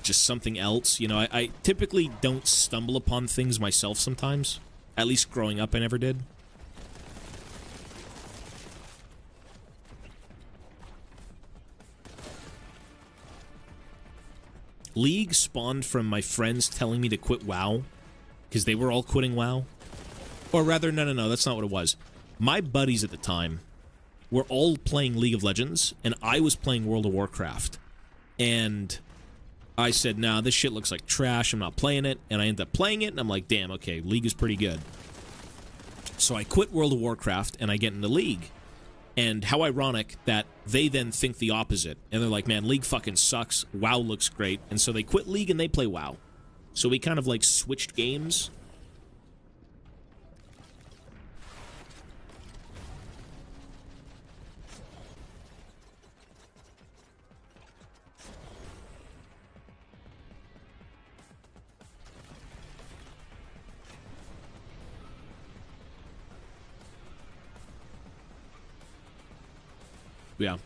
just something else. You know, I typically don't stumble upon things myself sometimes. At least growing up, I never did. League spawned from my friends telling me to quit WoW, because they were all quitting WoW. Or rather, no, that's not what it was. My buddies at the time were all playing League of Legends, and I was playing World of Warcraft. And I said, nah, this shit looks like trash, I'm not playing it. And I ended up playing it, and I'm like, damn, okay, League is pretty good. So I quit World of Warcraft, and I get into League. And how ironic that they then think the opposite. And they're like, man, League fucking sucks, WoW looks great. And so they quit League, and they play WoW. So we kind of, like, switched games. Yeah.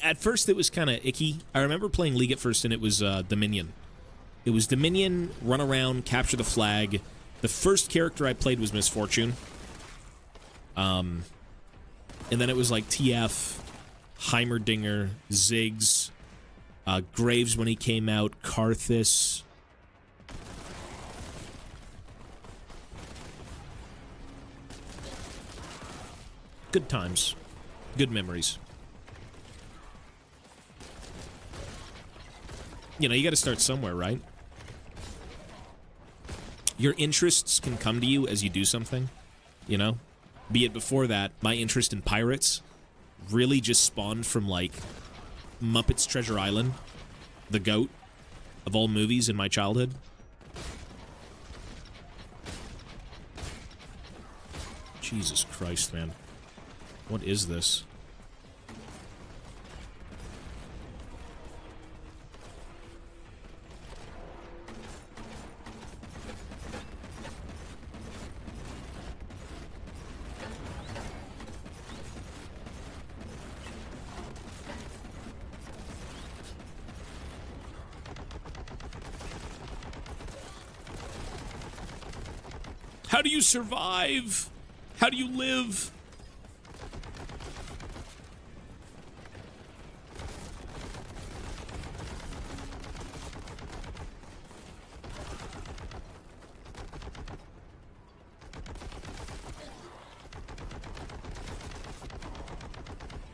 At first, it was kind of icky. I remember playing League at first, and it was Dominion. It was Dominion, run around, capture the flag. The first character I played was Misfortune. And then it was like TF, Heimerdinger, Ziggs, Graves when he came out, Karthus. Good times. Good memories. You know, you gotta start somewhere, right? Your interests can come to you as you do something, you know? Be it before that, my interest in pirates really just spawned from, like, Muppets Treasure Island, the GOAT of all movies in my childhood. Jesus Christ, man. What is this? How do you survive? How do you live?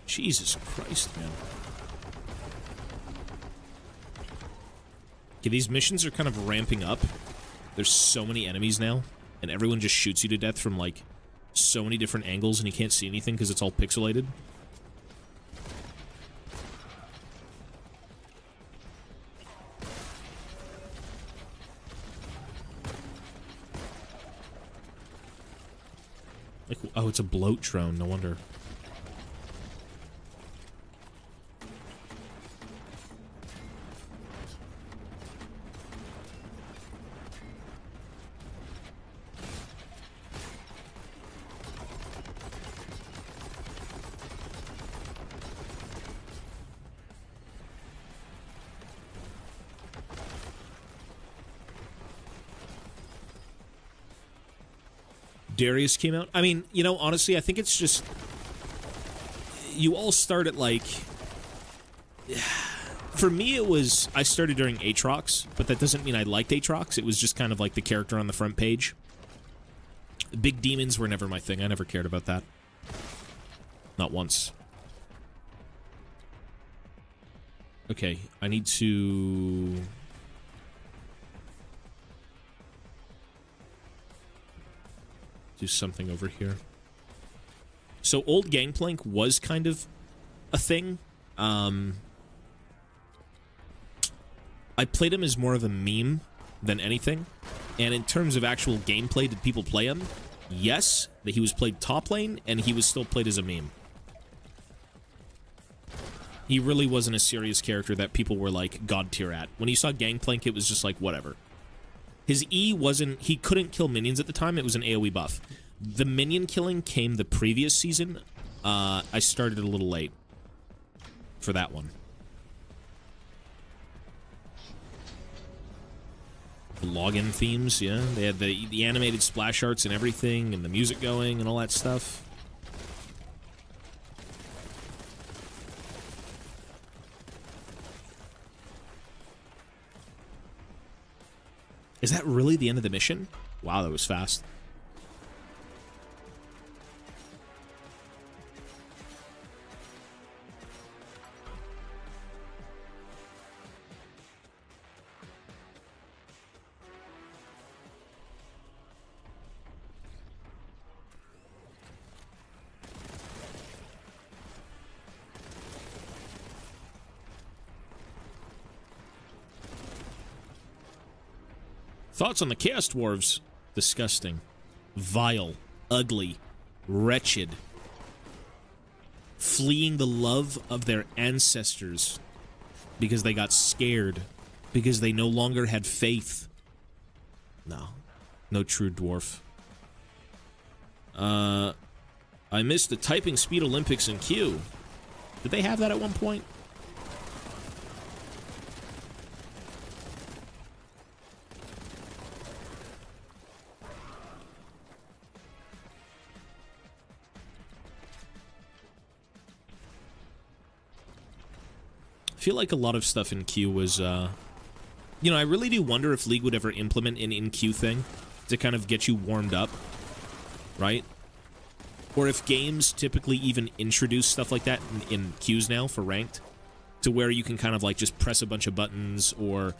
Jesus Christ, man. Okay, these missions are kind of ramping up. There's so many enemies now. And everyone just shoots you to death from, like, so many different angles, and you can't see anything because it's all pixelated. Like, oh, it's a bloat drone, no wonder. Darius came out. I mean, you know, honestly, I think it's just... You all start at, like... For me, it was, I started during Aatrox, but that doesn't mean I liked Aatrox. It was just kind of like the character on the front page. Big demons were never my thing. I never cared about that. Not once. Okay, I need to... do something over here. So old Gangplank was kind of a thing. I played him as more of a meme than anything. And in terms of actual gameplay, did people play him? Yes, that he was played top lane, and he was still played as a meme. He really wasn't a serious character that people were, like, god tier at. When you saw Gangplank, it was just like, whatever. His E wasn't... He couldn't kill minions at the time. It was an AoE buff. The minion killing came the previous season. I started a little late for that one. The login themes, yeah. They had the animated splash arts and everything, and the music going and all that stuff. Is that really the end of the mission? Wow, that was fast. Thoughts on the Chaos Dwarves? Disgusting. Vile. Ugly. Wretched. Fleeing the love of their ancestors because they got scared. Because they no longer had faith. No. No true dwarf. I missed the typing speed Olympics in Q. Did they have that at one point? I feel like a lot of stuff in Q was, you know, I really do wonder if League would ever implement an in-Q thing to kind of get you warmed up, right? Or if games typically even introduce stuff like that in queues now for ranked, to where you can kind of like just press a bunch of buttons or,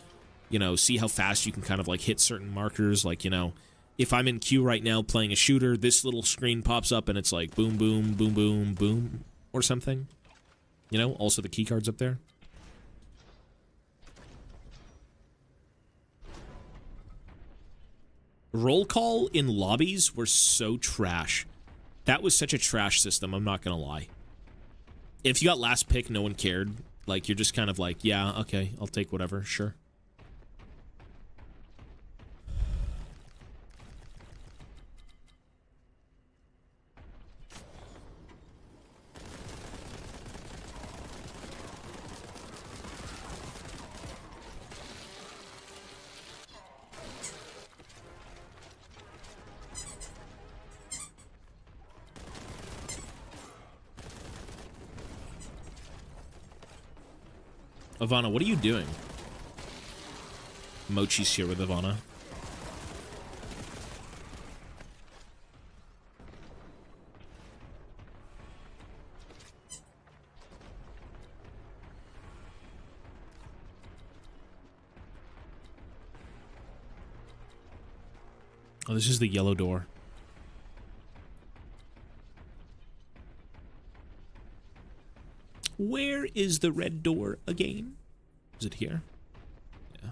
you know, see how fast you can kind of like hit certain markers. Like, you know, if I'm in queue right now playing a shooter, this little screen pops up and it's like boom, boom, boom, boom, boom, or something. You know, also the key cards up there. Roll call in lobbies were so trash. That was such a trash system, I'm not gonna lie. If you got last pick, no one cared. Like, you're just kind of like, yeah, okay, I'll take whatever, sure. Ivana, what are you doing? Mochi's here with Ivana. Oh, this is the yellow door. Where is the red door again? Is it here? Yeah.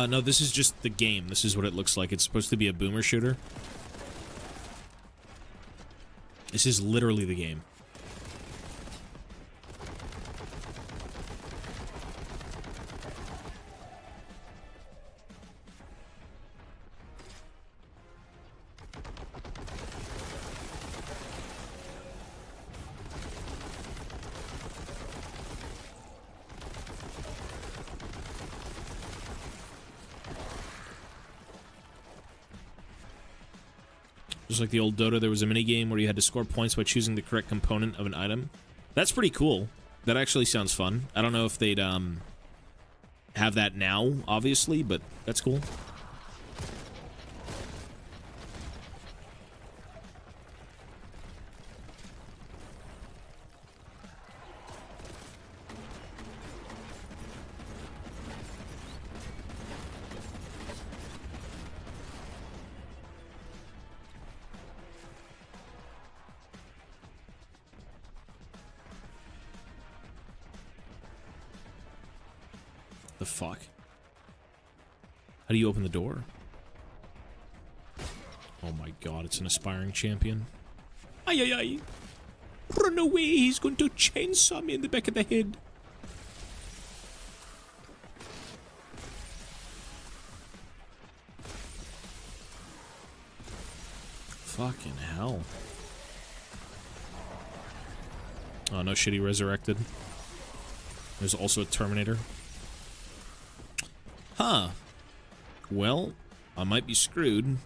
No, this is just the game. This is what it looks like. It's supposed to be a boomer shooter. This is literally the game. Just like the old Dota, there was a minigame where you had to score points by choosing the correct component of an item. That's pretty cool. That actually sounds fun. I don't know if they'd have that now, obviously, but that's cool. The fuck? How do you open the door? Oh my god, it's an aspiring champion. Ay, ay, ay. Run away, he's going to chainsaw me in the back of the head. Fucking hell. Oh, no shit, he resurrected. There's also a Terminator. Huh. Well, I might be screwed.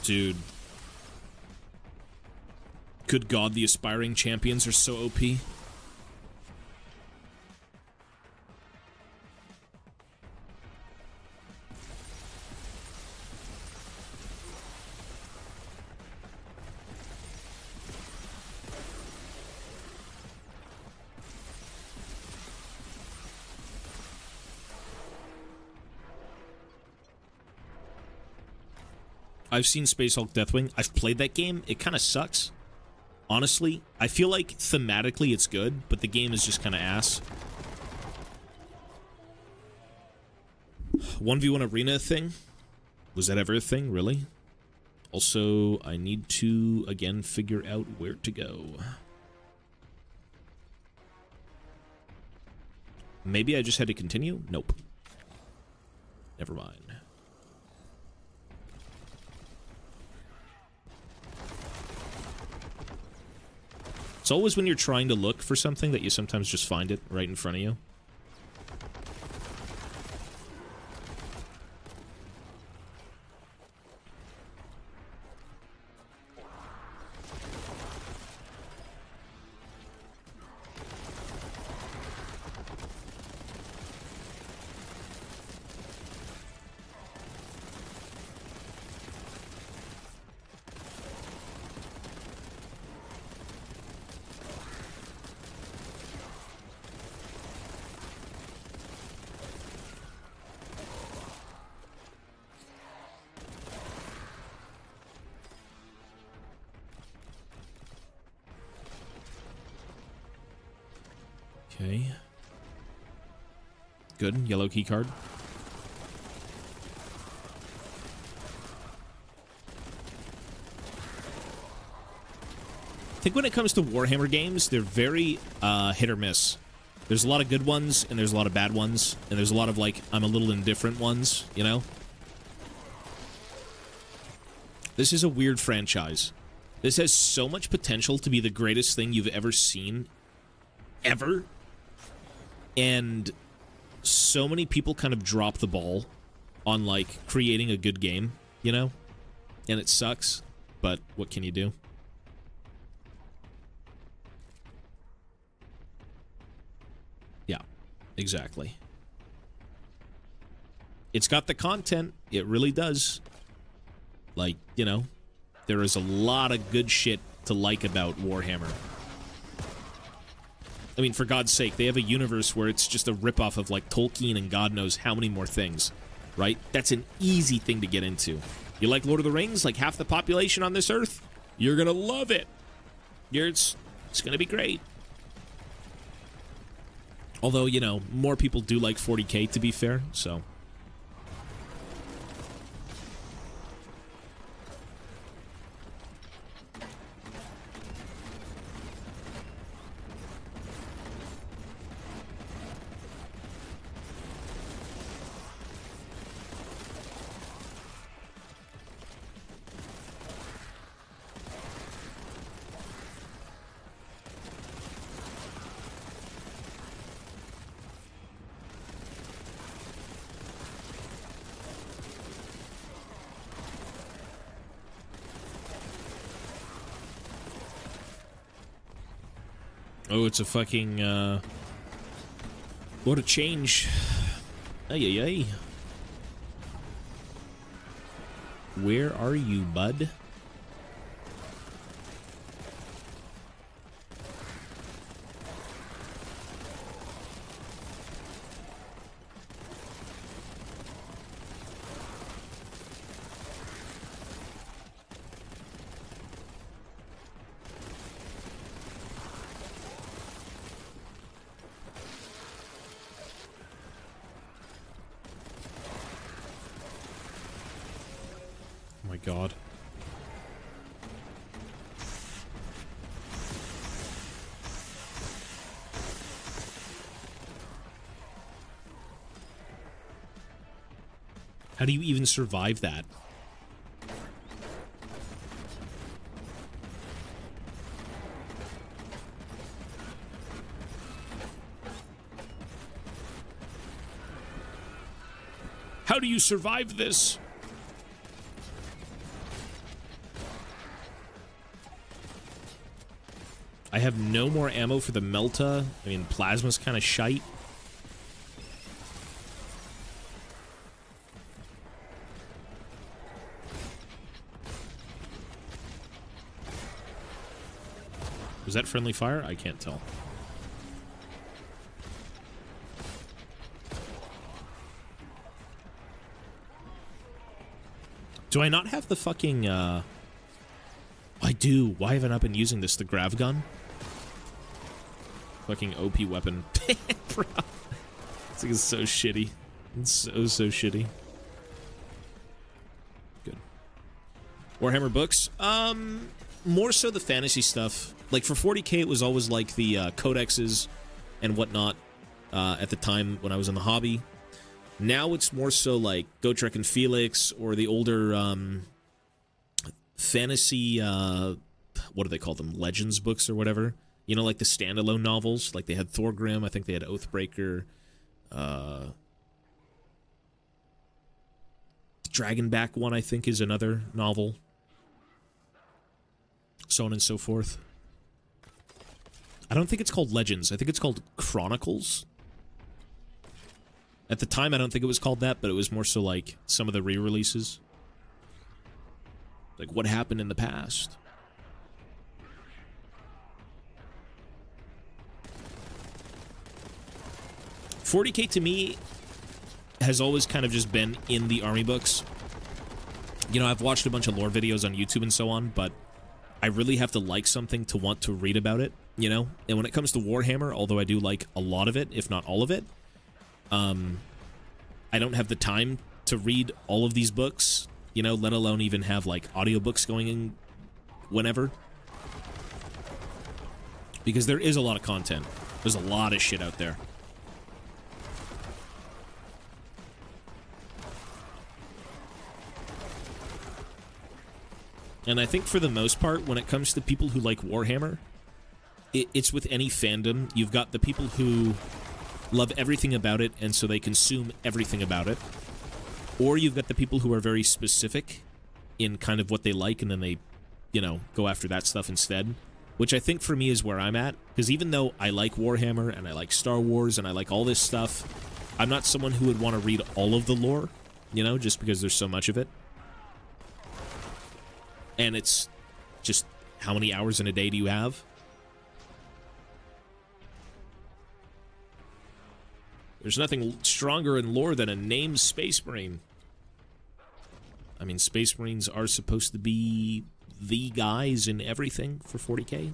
Dude. Good God, the aspiring champions are so OP. I've seen Space Hulk Deathwing. I've played that game. It kind of sucks. Honestly, I feel like thematically it's good, but the game is just kind of ass. 1v1 arena thing? Was that ever a thing, really? Also, I need to, again, figure out where to go. Maybe I just had to continue? Nope. Never mind. It's always when you're trying to look for something that you sometimes just find it right in front of you. Okay. Good. Yellow key card. I think when it comes to Warhammer games, they're very hit or miss. There's a lot of good ones, and there's a lot of bad ones, and there's a lot of, like, I'm a little indifferent ones, you know? This is a weird franchise. This has so much potential to be the greatest thing you've ever seen. Ever. And so many people kind of drop the ball on, like, creating a good game, you know? And it sucks, but what can you do? Yeah, exactly. It's got the content. It really does. Like, you know, there is a lot of good shit to like about Warhammer. I mean, for God's sake, they have a universe where it's just a ripoff of, like, Tolkien and God knows how many more things, right? That's an easy thing to get into. You like Lord of the Rings? Like half the population on this earth? You're gonna love it. It's gonna be great. Although, you know, more people do like 40K, to be fair, so... Oh, it's a fucking, what a change. Ay, ay, ay. Where are you, bud? God. How do you even survive that? How do you survive this? I have no more ammo for the Melta. I mean, plasma's kind of shite. Was that friendly fire? I can't tell. Do I not have the fucking, I do. Why haven't I been using this? The grav gun? Fucking OP weapon. Bro. This thing is so shitty. It's so shitty. Good. Warhammer books? More so the fantasy stuff. Like, for 40k, it was always like the codexes and whatnot at the time when I was in the hobby. Now it's more so like Gotrek and Felix, or the older fantasy, what do they call them? Legends books or whatever. You know, like the standalone novels. Like they had Thorgrim, I think they had Oathbreaker. Dragonback one, I think, is another novel. So on and so forth. I don't think it's called Legends. I think it's called Chronicles. At the time, I don't think it was called that, but it was more so like some of the re-releases. Like what happened in the past. 40k to me has always kind of just been in the army books. You know, I've watched a bunch of lore videos on YouTube and so on, but I really have to like something to want to read about it, you know? And when it comes to Warhammer, although I do like a lot of it, if not all of it, I don't have the time to read all of these books, you know, let alone even have, like, audiobooks going in whenever. Because there is a lot of content. There's a lot of shit out there. And I think for the most part, when it comes to people who like Warhammer, it's with any fandom. You've got the people who love everything about it, and so they consume everything about it. Or you've got the people who are very specific in kind of what they like, and then they, you know, go after that stuff instead. Which I think for me is where I'm at. Because even though I like Warhammer, and I like Star Wars, and I like all this stuff, I'm not someone who would want to read all of the lore, you know, just because there's so much of it. And it's just, how many hours in a day do you have? There's nothing stronger in lore than a named Space Marine. I mean, Space Marines are supposed to be the guys in everything for 40k.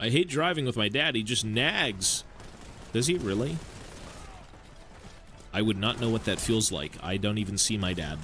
I hate driving with my dad. He just nags. Does he really? I would not know what that feels like. I don't even see my dad.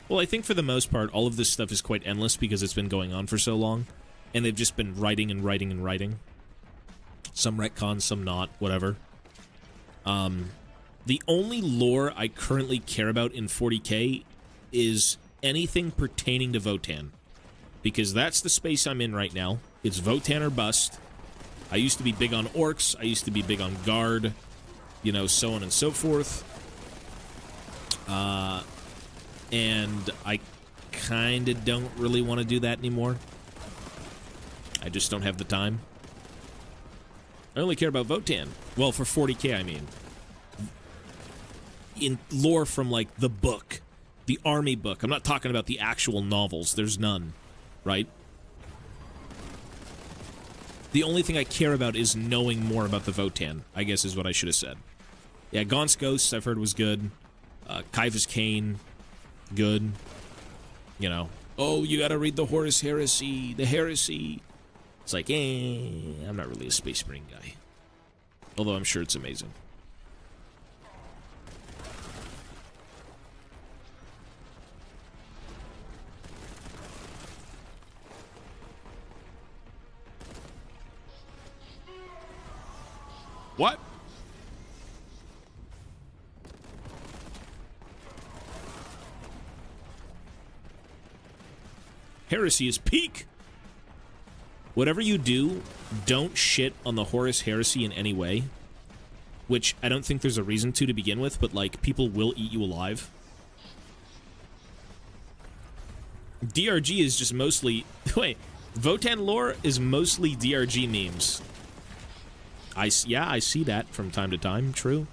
Well, I think for the most part, all of this stuff is quite endless because it's been going on for so long. And they've just been writing and writing and writing. Some retcon, some not, whatever. The only lore I currently care about in 40k is anything pertaining to Votann. Because that's the space I'm in right now. It's Votann or bust. I used to be big on orcs. I used to be big on guard. You know, so on and so forth. And I kind of don't really want to do that anymore. I just don't have the time. I only care about Votann. Well, for 40k, I mean. In lore from, like, the book. The army book. I'm not talking about the actual novels. There's none. Right? The only thing I care about is knowing more about the Votann, I guess is what I should have said. Yeah, Gaunt's Ghosts, I've heard was good. Kaiva's Kane, good. You know. Oh, you gotta read the Horus Heresy, the Heresy. It's like, I'm not really a Space Marine guy. Although I'm sure it's amazing. What? Heresy is peak. Whatever you do, don't shit on the Horus Heresy in any way. Which I don't think there's a reason to begin with, but, like, people will eat you alive. DRG is just mostly... Wait, Votann lore is mostly DRG memes. Yeah, I see that from time to time. True.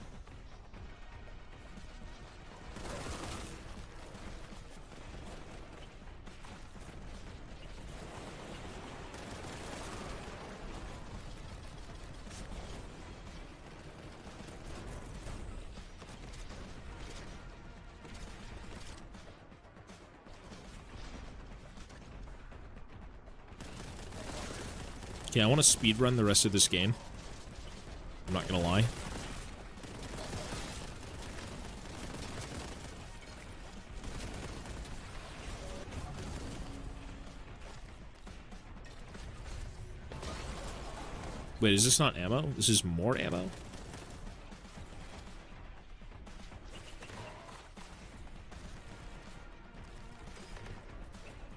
Okay, I want to speedrun the rest of this game. I'm not gonna lie. Wait, is this not ammo? This is more ammo?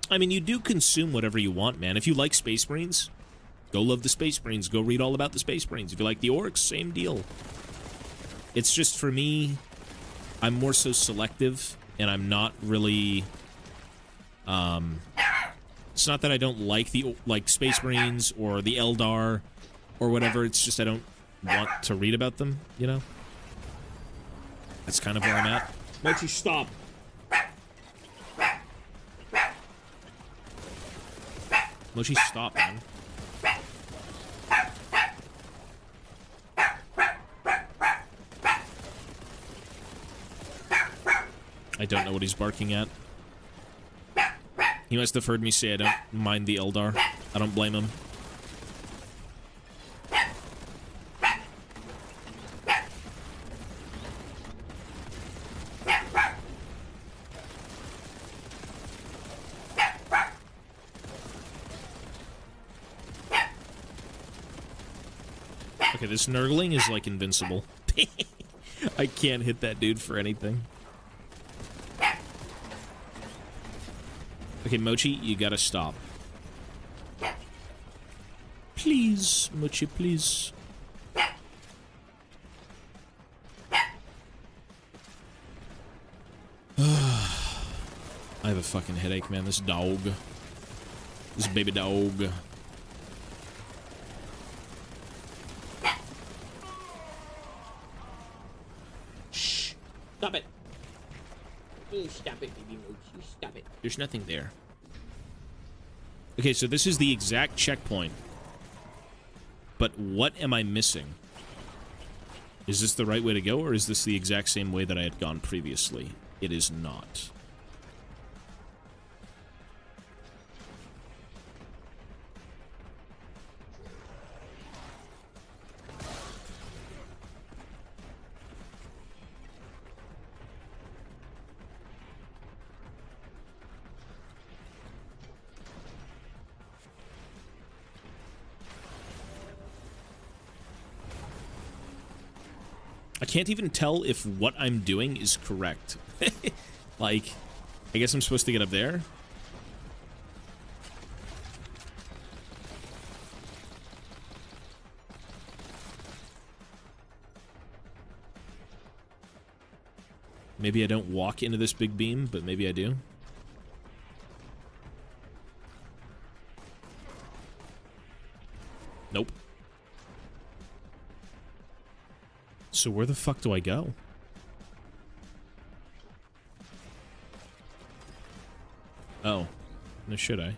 I mean, you do consume whatever you want, man. If you like Space Marines, go love the Space Marines. Go read all about the Space Marines. If you like the Orcs, same deal. It's just, for me, I'm more so selective, and I'm not really... it's not that I don't like the Space Marines or the Eldar or whatever. It's just I don't want to read about them, you know? That's kind of where I'm at. Mochi, stop! Mochi, stop, man. I don't know what he's barking at. He must have heard me say I don't mind the Eldar. I don't blame him. Okay, this Nurgling is like invincible. I can't hit that dude for anything. Okay, Mochi, you gotta stop. Please, Mochi, please. I have a fucking headache, man. This dog. This baby dog. Shh. Stop it. You stop it, baby Mochi. Stop it. There's nothing there. Okay, so this is the exact checkpoint. But what am I missing? Is this the right way to go, or is this the exact same way that I had gone previously? It is not. I can't even tell if what I'm doing is correct. Like, I guess I'm supposed to get up there? Maybe I don't walk into this big beam, but maybe I do. Nope. So where the fuck do I go? Oh. No, should I?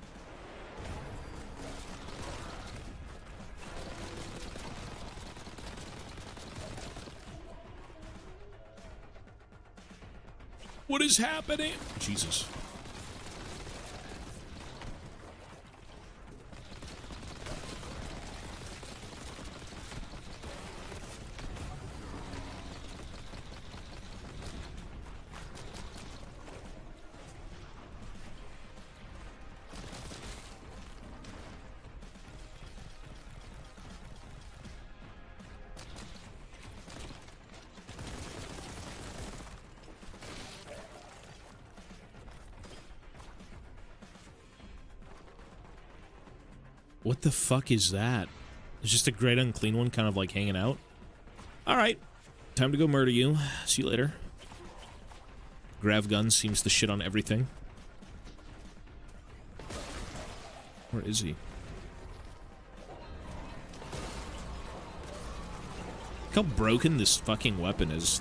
What is happening? Jesus. What the fuck is that? It's just a great unclean one kind of like hanging out. Alright. Time to go murder you. See you later. Grav gun seems to shit on everything. Where is he? Look how broken this fucking weapon is.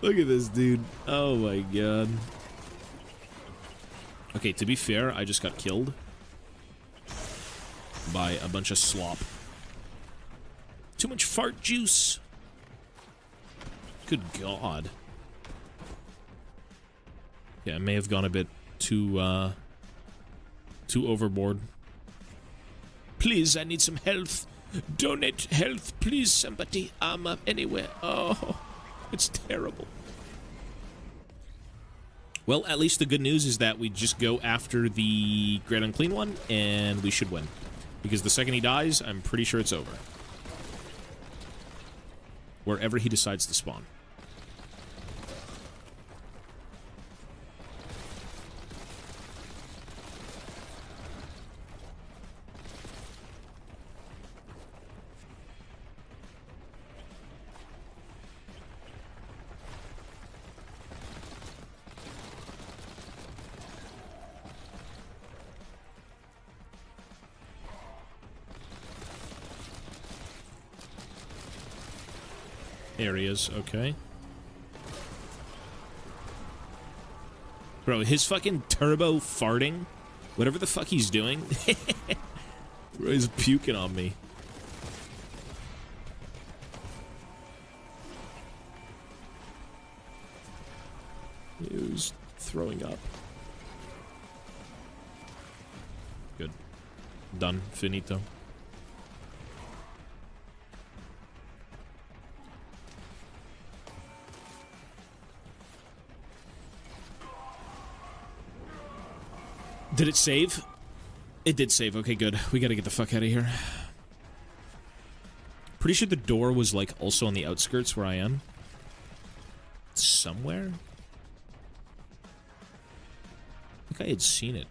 Look at this dude. Oh my god. Okay, to be fair, I just got killed by a bunch of slop. Too much fart juice. Good god. Yeah, I may have gone a bit too overboard. Please, I need some health. Donate health, please, somebody. I'm up anywhere. Oh, it's terrible. Well, at least the good news is that we just go after the Great Unclean One, and we should win. Because the second he dies, I'm pretty sure it's over. Wherever he decides to spawn. Areas, okay. Bro, his fucking turbo farting, whatever the fuck he's doing, bro, he's puking on me. He was throwing up. Good. Done. Finito. Did it save? It did save. Okay, good. We gotta get the fuck out of here. Pretty sure the door was, like, also on the outskirts where I am. Somewhere? I think I had seen it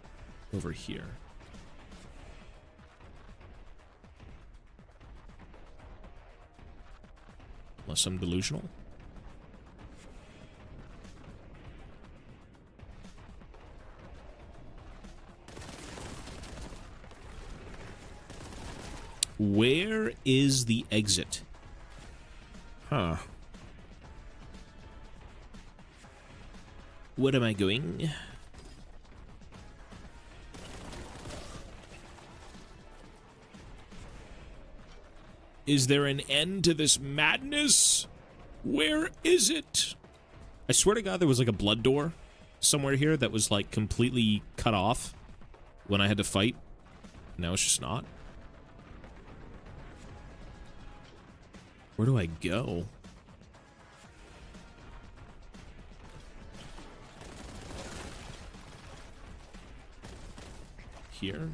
over here. Unless I'm delusional. Where is the exit? Huh. What am I going? Is there an end to this madness? Where is it? I swear to God there was like a blood door somewhere here that was like completely cut off when I had to fight. Now it's just not. Where do I go? Here?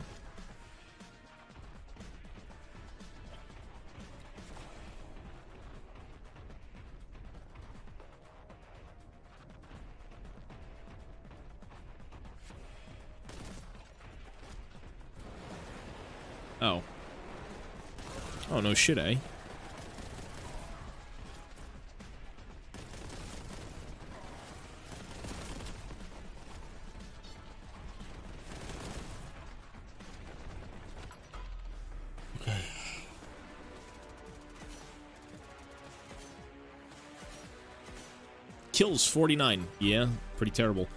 Oh. Oh, no shit, eh? Okay. Kills 49. Yeah, pretty terrible.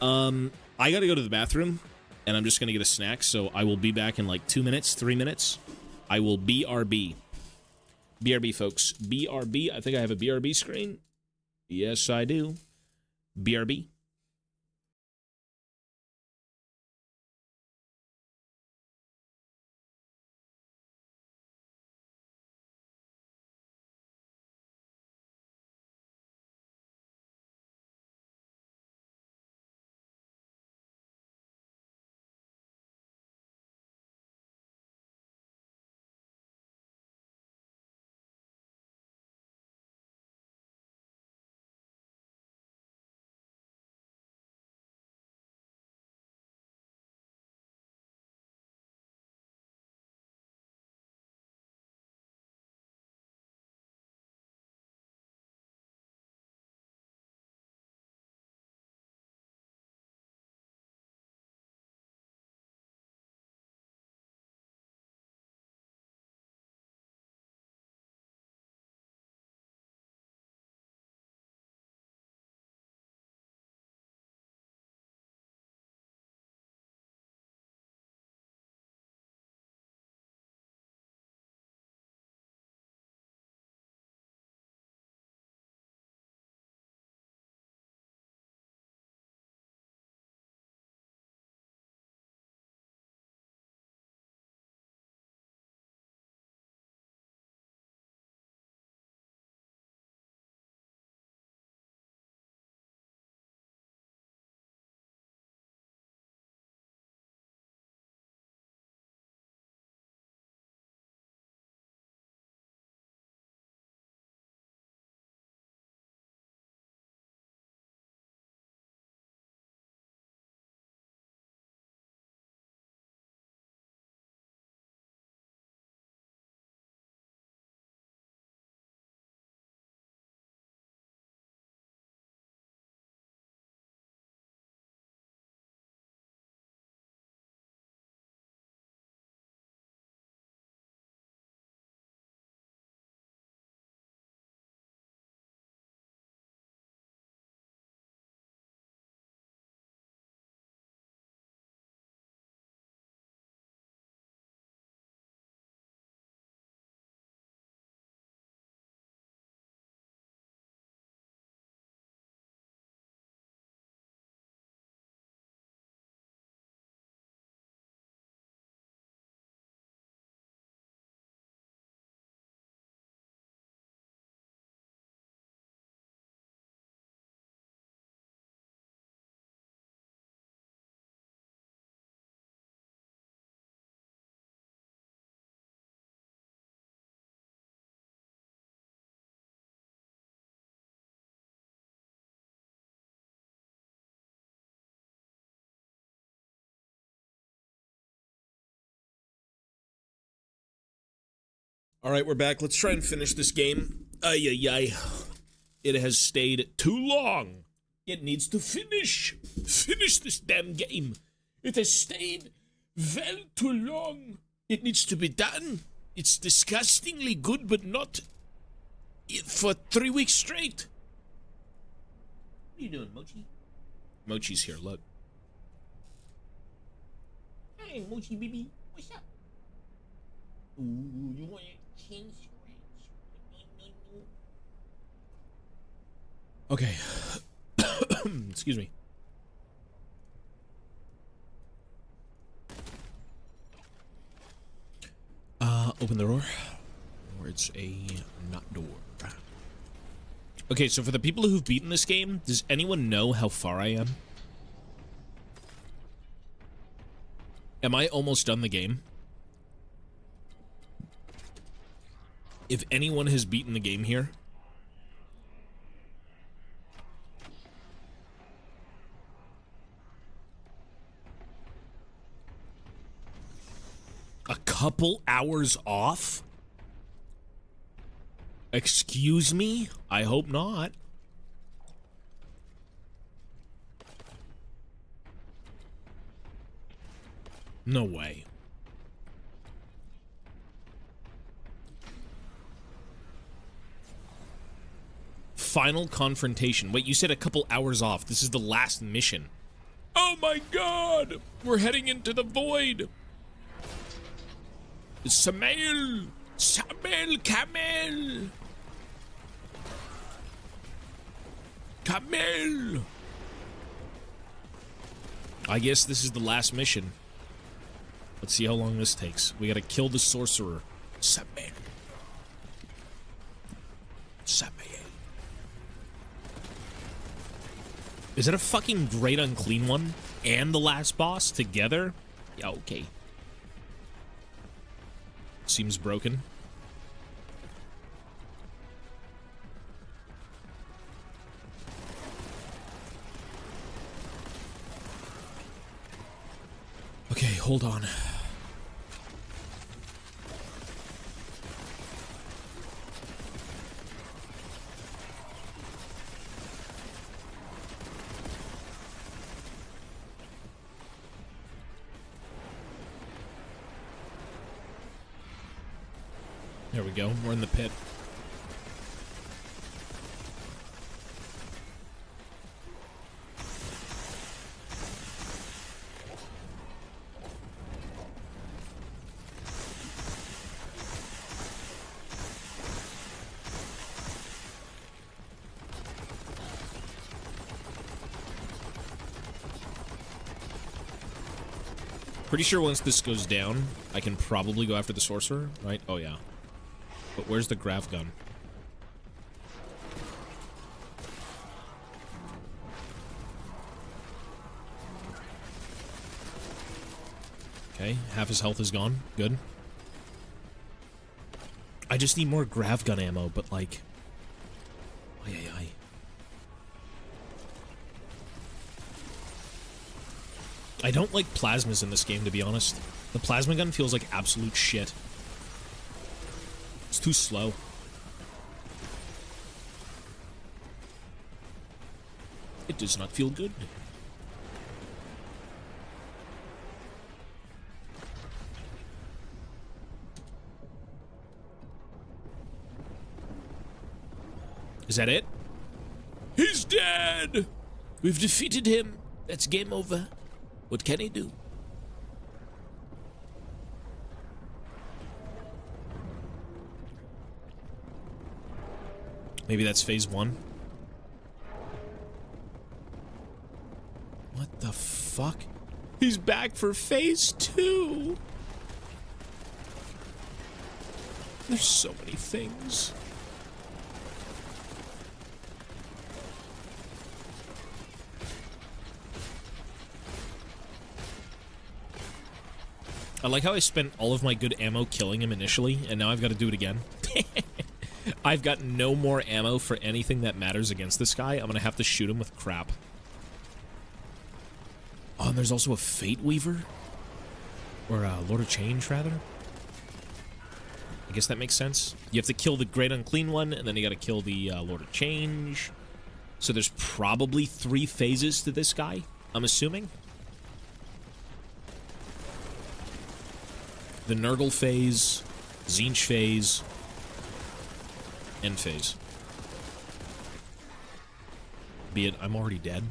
I gotta go to the bathroom, and I'm just gonna get a snack, so I will be back in like 2 minutes, 3 minutes. I will BRB. BRB, folks. BRB. I think I have a BRB screen. Yes, I do. BRB. All right, we're back. Let's try and finish this game. Ay, ay, ay. It has stayed too long. It needs to finish. Finish this damn game. It has stayed well too long. It needs to be done. It's disgustingly good, but not for 3 weeks straight. What are you doing, Mochi? Mochi's here, look. Hey, Mochi baby. What's up? Ooh, you want your chin scratch? Okay. Excuse me. Open the door. Or it's a not door. Okay, so for the people who've beaten this game, does anyone know how far I am? Am I almost done the game? If anyone has beaten the game here. A couple hours off? Excuse me? I hope not. No way. Final confrontation. Wait, you said a couple hours off. This is the last mission. Oh my god! We're heading into the void! Samael! Samael Kamel! Kamel! I guess this is the last mission. Let's see how long this takes. We gotta kill the sorcerer. Samael. Samael. Is that a fucking Great Unclean One and the last boss together? Yeah, okay. Seems broken. Okay, hold on. There we go. We're in the pit. Pretty sure once this goes down, I can probably go after the sorcerer, right? Oh, yeah. But where's the grav gun? Okay, half his health is gone. Good. I just need more grav gun ammo, but like... Ay, ay, ay. I don't like plasmas in this game, to be honest. The plasma gun feels like absolute shit. It's too slow. It does not feel good. Is that it? He's dead! We've defeated him. That's game over. What can he do? Maybe that's phase 1. What the fuck? He's back for phase 2. There's so many things. I like how I spent all of my good ammo killing him initially, and now I've got to do it again. I've got no more ammo for anything that matters against this guy. I'm gonna have to shoot him with crap. Oh, and there's also a Fate Weaver? Or a Lord of Change, rather? I guess that makes sense. You have to kill the Great Unclean One, and then you gotta kill the Lord of Change. So there's probably 3 phases to this guy, I'm assuming. The Nurgle phase, Tzeentch phase, end phase. Be it, I'm already dead.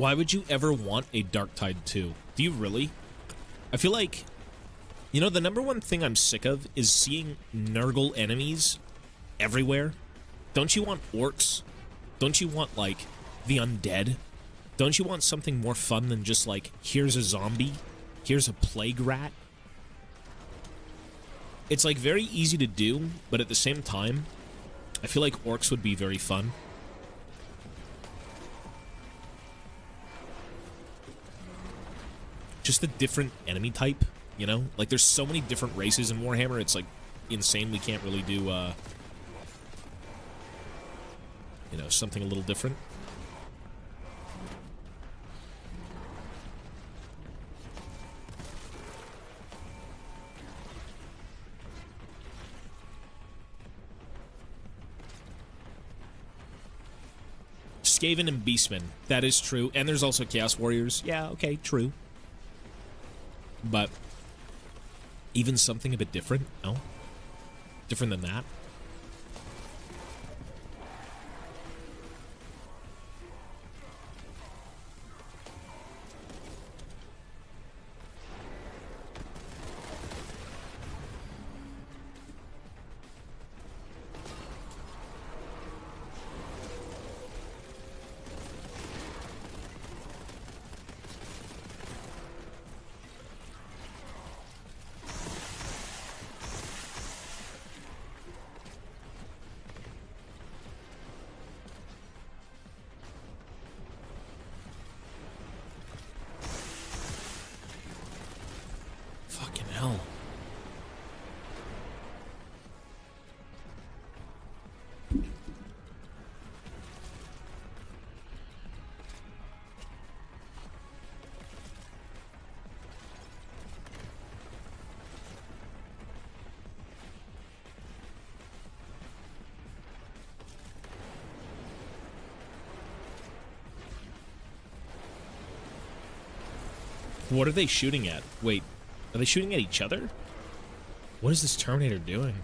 Why would you ever want a Darktide 2? Do you really? I feel like, you know, the number one thing I'm sick of is seeing Nurgle enemies everywhere. Don't you want orcs? Don't you want, like, the undead? Don't you want something more fun than just, like, here's a zombie, here's a plague rat? It's, like, very easy to do, but at the same time, I feel like orcs would be very fun. Just a different enemy type, you know? Like, there's so many different races in Warhammer, it's, like, insane we can't really do, you know, something a little different. Skaven and Beastmen. That is true. And there's also Chaos Warriors. Yeah, okay, true. But even something a bit different? No? Different than that? Fucking hell. What are they shooting at? Wait, are they shooting at each other? What is this Terminator doing?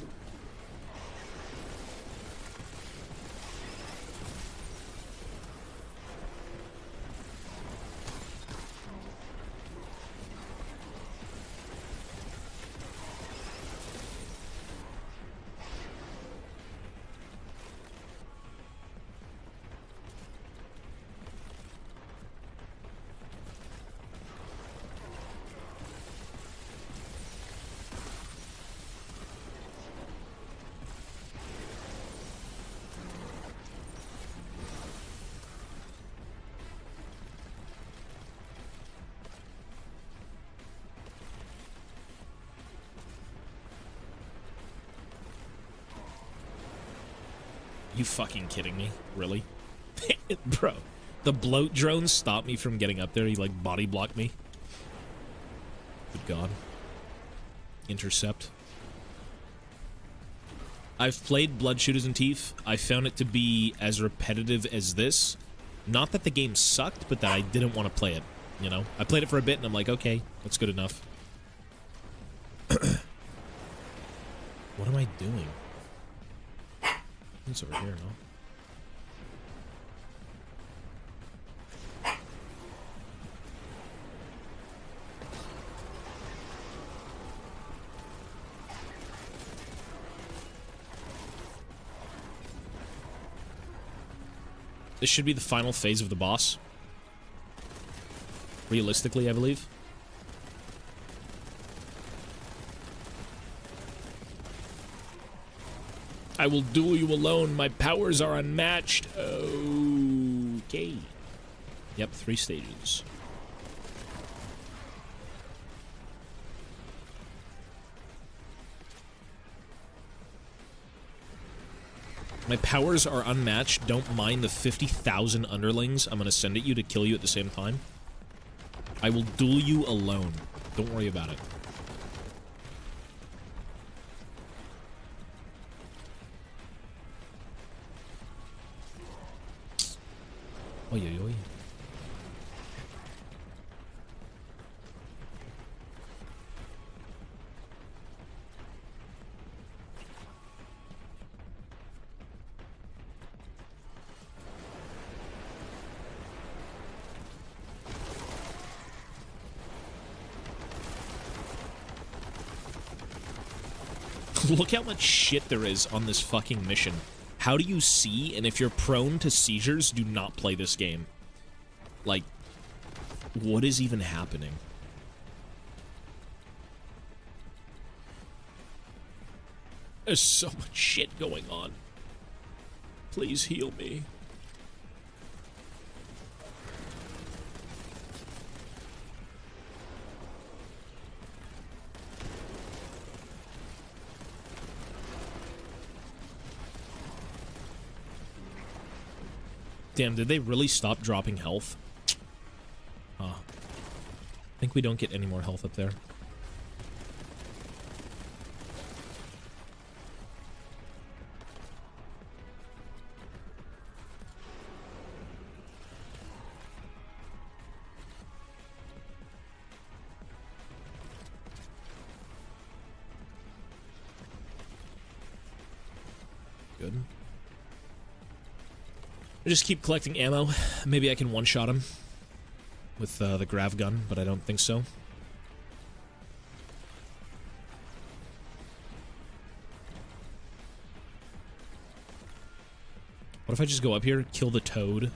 You fucking kidding me? Really? Bro, the bloat drone stopped me from getting up there. He, like, body blocked me. Good God. Intercept. I've played Blood Shooters and Teeth. I found it to be as repetitive as this. Not that the game sucked, but that I didn't want to play it, you know? I played it for a bit, and I'm like, okay, that's good enough. What am I doing? It's over here, no? This should be the final phase of the boss. Realistically, I believe. I will duel you alone. My powers are unmatched. Okay. Yep, 3 stages. My powers are unmatched. Don't mind the 50,000 underlings I'm going to send at you to kill you at the same time. I will duel you alone. Don't worry about it. Oi, oi, oi. Look how much shit there is on this fucking mission. How do you see? And if you're prone to seizures, do not play this game. Like, what is even happening? There's so much shit going on. Please heal me. Damn, did they really stop dropping health? I think we don't get any more health up there. Good. I just keep collecting ammo. Maybe I can one-shot him with the grav gun, but I don't think so. What if I just go up here, kill the toad?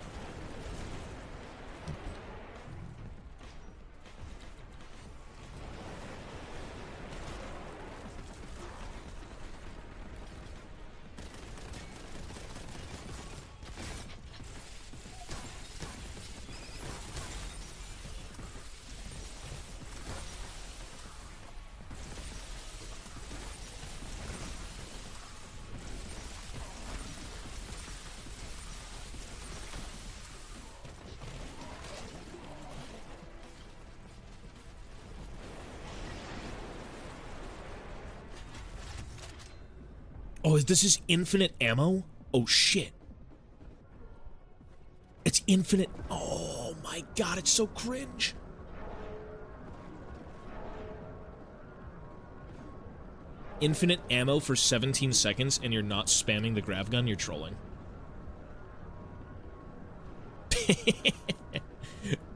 Oh, this is infinite ammo? Oh, shit. It's infinite. Oh, my God, it's so cringe. Infinite ammo for 17 seconds and you're not spamming the grav gun, you're trolling.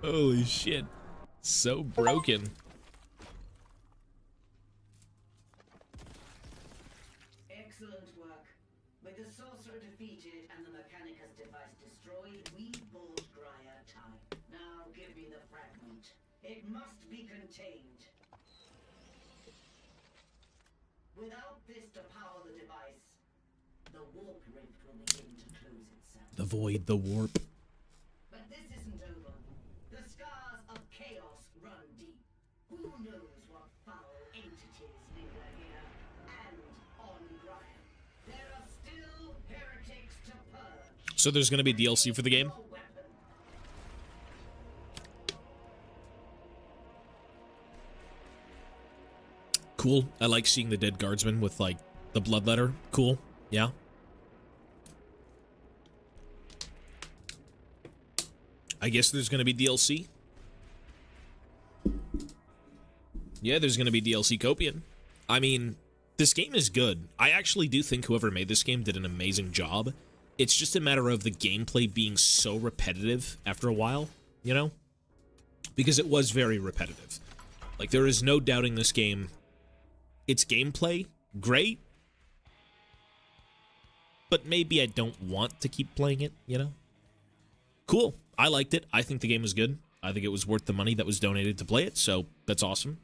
Holy shit. So broken. It must be contained. Without this to power the device, the warp rift will begin to close itself. The void, the warp. But this isn't over. The scars of chaos run deep. Who knows what foul entities linger here and on Gaia? There are still heretics to purge. So there's gonna be DLC for the game? Cool. I like seeing the dead guardsman with, like, the bloodletter. Cool. Yeah. I guess there's gonna be DLC. Yeah, there's gonna be DLC Copian. I mean, this game is good. I actually do think whoever made this game did an amazing job. It's just a matter of the gameplay being so repetitive after a while, you know? Because it was very repetitive. Like, there is no doubting this game. Its gameplay, great, but maybe I don't want to keep playing it, you know? Cool. I liked it. I think the game was good. I think it was worth the money that was donated to play it, so that's awesome.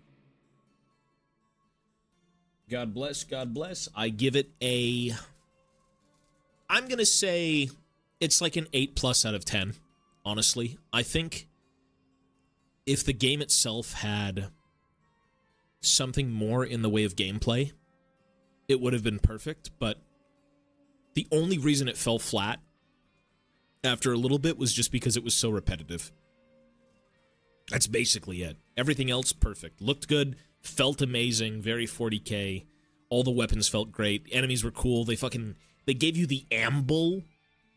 God bless, God bless. I give it a... I'm gonna say it's like an 8+ out of 10, honestly. I think if the game itself had something more in the way of gameplay, it would have been perfect, but the only reason it fell flat after a little bit was just because it was so repetitive. That's basically it. Everything else, perfect. Looked good, felt amazing, very 40K. All the weapons felt great. Enemies were cool. They gave you the amble.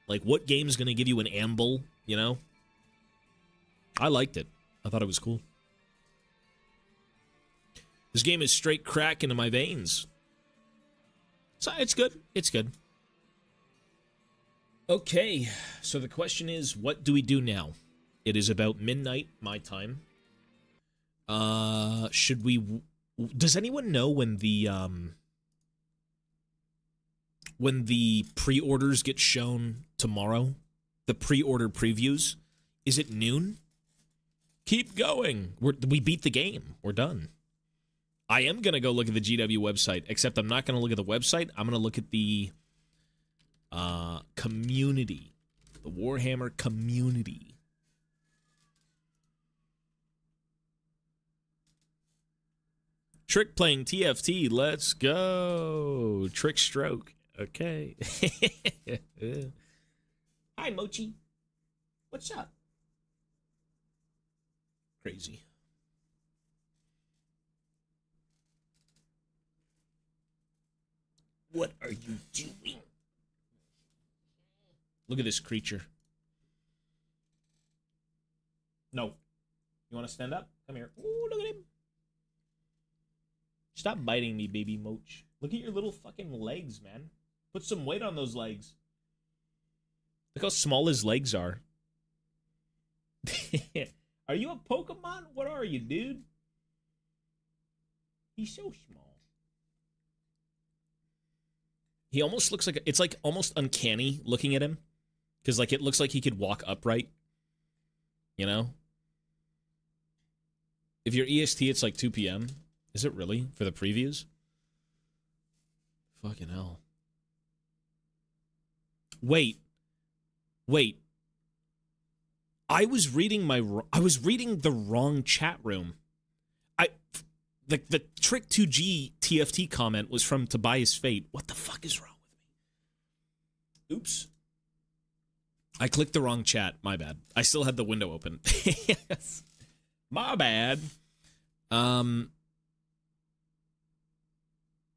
Like, what game's gonna give you an amble, you know? I liked it. I thought it was cool. This game is straight crack into my veins. So it's good. It's good. Okay, so the question is, what do we do now? It is about midnight, my time. Should we... Does anyone know when the when the pre-orders get shown tomorrow, the pre-order previews, is it noon? Keep going. We beat the game. We're done. I am going to go look at the GW website, except I'm not going to look at the website. I'm going to look at the community. The Warhammer community. Trick playing TFT. Let's go. Trick stroke. Okay. Hi, Mochi. What's up? Crazy. What are you doing? Look at this creature. No. You want to stand up? Come here. Ooh, look at him. Stop biting me, baby Moch. Look at your little fucking legs, man. Put some weight on those legs. Look how small his legs are. Are you a Pokemon? What are you, dude? He's so small. He almost looks like... It's like almost uncanny looking at him. Because like it looks like he could walk upright. You know? If you're EST, it's like 2 p.m. Is it really? For the previews? Fucking hell. Wait. I was reading the wrong chat room. The Trick 2G TFT comment was from Tobias Fate. What the fuck is wrong with me? Oops. I clicked the wrong chat. My bad. I still had the window open. Yes. My bad.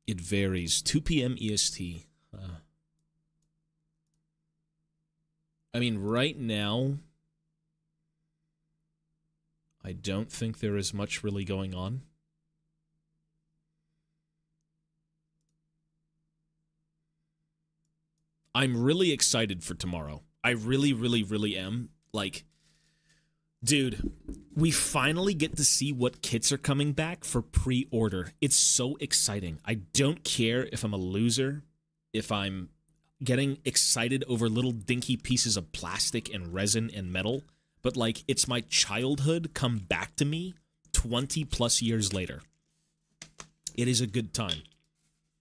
It varies. 2 p.m. EST. I mean, right now, I don't think there is much really going on. I'm really excited for tomorrow. I really, really, really am. Like, dude, we finally get to see what kits are coming back for pre-order. It's so exciting. I don't care if I'm a loser, if I'm getting excited over little dinky pieces of plastic and resin and metal, but like, it's my childhood come back to me 20 plus years later. It is a good time.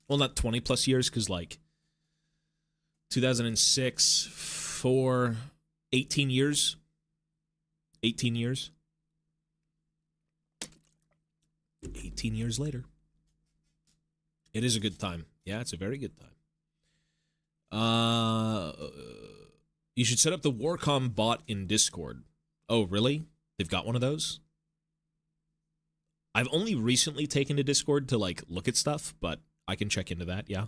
Well, not 20 plus years, because like 2006 for 18 years. 18 years. 18 years later. It is a good time. Yeah, it's a very good time. You should set up the Warcom bot in Discord. Oh, really? They've got one of those? I've only recently taken to Discord to, like, look at stuff, but I can check into that, yeah.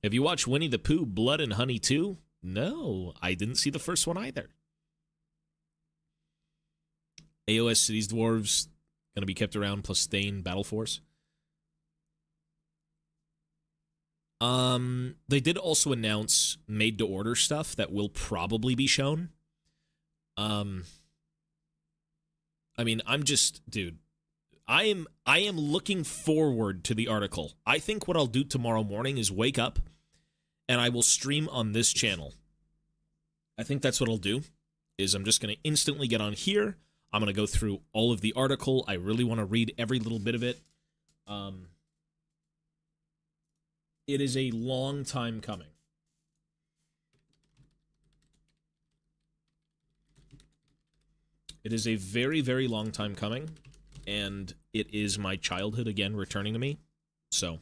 Have you watched Winnie the Pooh, Blood and Honey 2? No, I didn't see the first one either. AOS Cities Dwarves, gonna be kept around, plus Stain, Battle Force. They did also announce made-to-order stuff that will probably be shown. I mean, I'm just, dude, I am looking forward to the article. I think what I'll do tomorrow morning is wake up, and I will stream on this channel. I think that's what I'll do, is I'm just going to instantly get on here. I'm going to go through all of the article. I really want to read every little bit of it. It is a long time coming. It is a very, very long time coming, and it is my childhood again returning to me. So,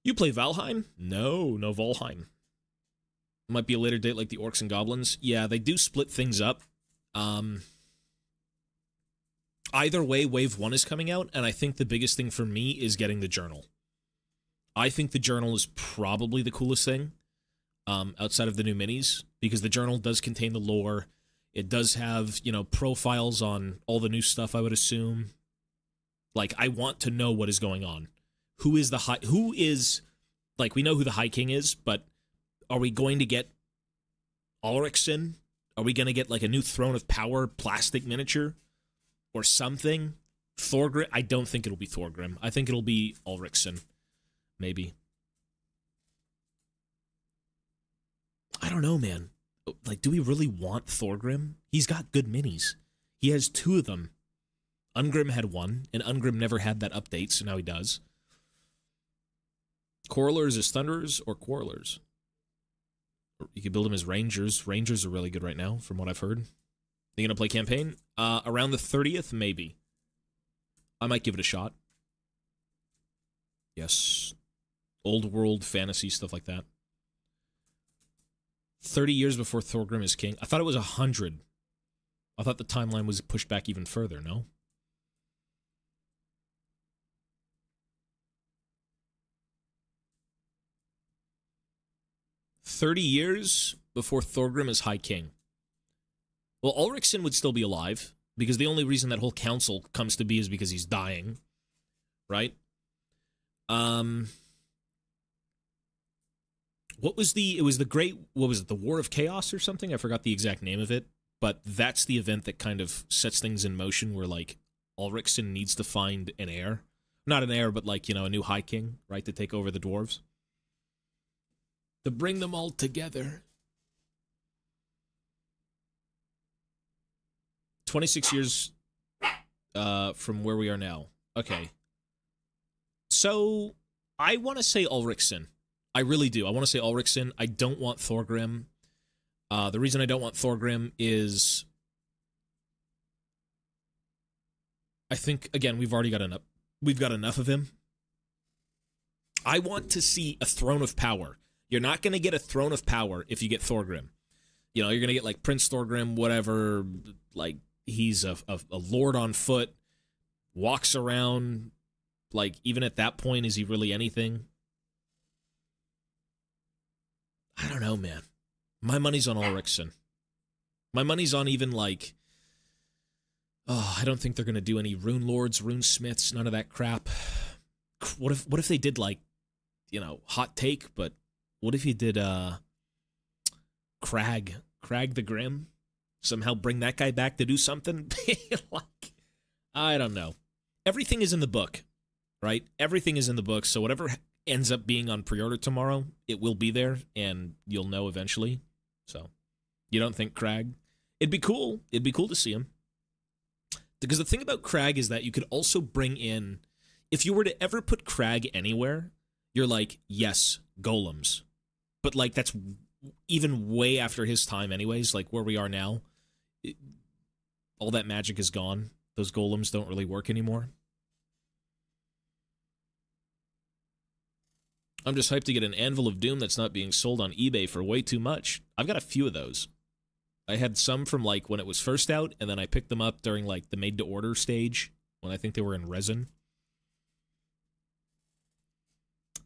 you play Valheim? No Valheim. Might be a later date like the Orcs and Goblins. Yeah, they do split things up. Either way, Wave 1 is coming out, and I think the biggest thing for me is getting the journal. I think the journal is probably the coolest thing outside of the new minis, because the journal does contain the lore. It does have, you know, profiles on all the new stuff, I would assume. Like, I want to know what is going on. Who is, like, we know who the High King is, but are we going to get Ulrichsen? Are we going to get, like, a new Throne of Power plastic miniature? Or something? Thorgrim? I don't think it'll be Thorgrim. I think it'll be Ulrichsen. Maybe. don't know, man. Like, do we really want Thorgrim? He's got good minis. He has 2 of them. Ungrim had 1, and Ungrim never had that update, so now he does. Quarrelers is Thunderers or Quarrelers. You could build them as Rangers. Rangers are really good right now, from what I've heard. You gonna play campaign? Around the 30th, maybe. I might give it a shot. Yes. Old world, fantasy, stuff like that. 30 years before Thorgrim is king. I thought it was 100. I thought the timeline was pushed back even further, no? "30 years before Thorgrim is High King." Well, Ulrichson would still be alive, because the only reason that whole council comes to be is because he's dying, right? What was the War of Chaos or something? I forgot the exact name of it, but that's the event that kind of sets things in motion where, like, Ulrichson needs to find an heir. Not an heir, but, like, you know, a new High King, right, to take over the dwarves. To bring them all together. 26 years from where we are now. Okay. So, I want to say Ulrichson. I really do. I want to say Ulrichson. I don't want Thorgrim. The reason I don't want Thorgrim is, I think, again, we've got enough of him. I want to see a Throne of Power. You're not going to get a Throne of Power if you get Thorgrim. You know, you're going to get, like, Prince Thorgrim, whatever, like, he's a lord on foot, walks around, like, even at that point, is he really anything? I don't know, man. My money's on Ulrichson. My money's on even, like, I don't think they're going to do any Rune Lords, Rune Smiths, none of that crap. What if they did, like, you know, hot take, but what if you did Crag the Grim? Somehow bring that guy back to do something? Like, I don't know. Everything is in the book, right? Everything is in the book, so whatever ends up being on pre-order tomorrow, it will be there, and you'll know eventually. So, you don't think Crag? It'd be cool. It'd be cool to see him. Because the thing about Crag is that you could also bring in, if you were to ever put Crag anywhere, you're like, yes, golems. But, like, that's even way after his time anyways, like where we are now. All that magic is gone. Those golems don't really work anymore. I'm just hyped to get an Anvil of Doom that's not being sold on eBay for way too much. I've got a few of those. I had some from, like, when it was first out, and then I picked them up during, like, the made-to-order stage, when I think they were in resin.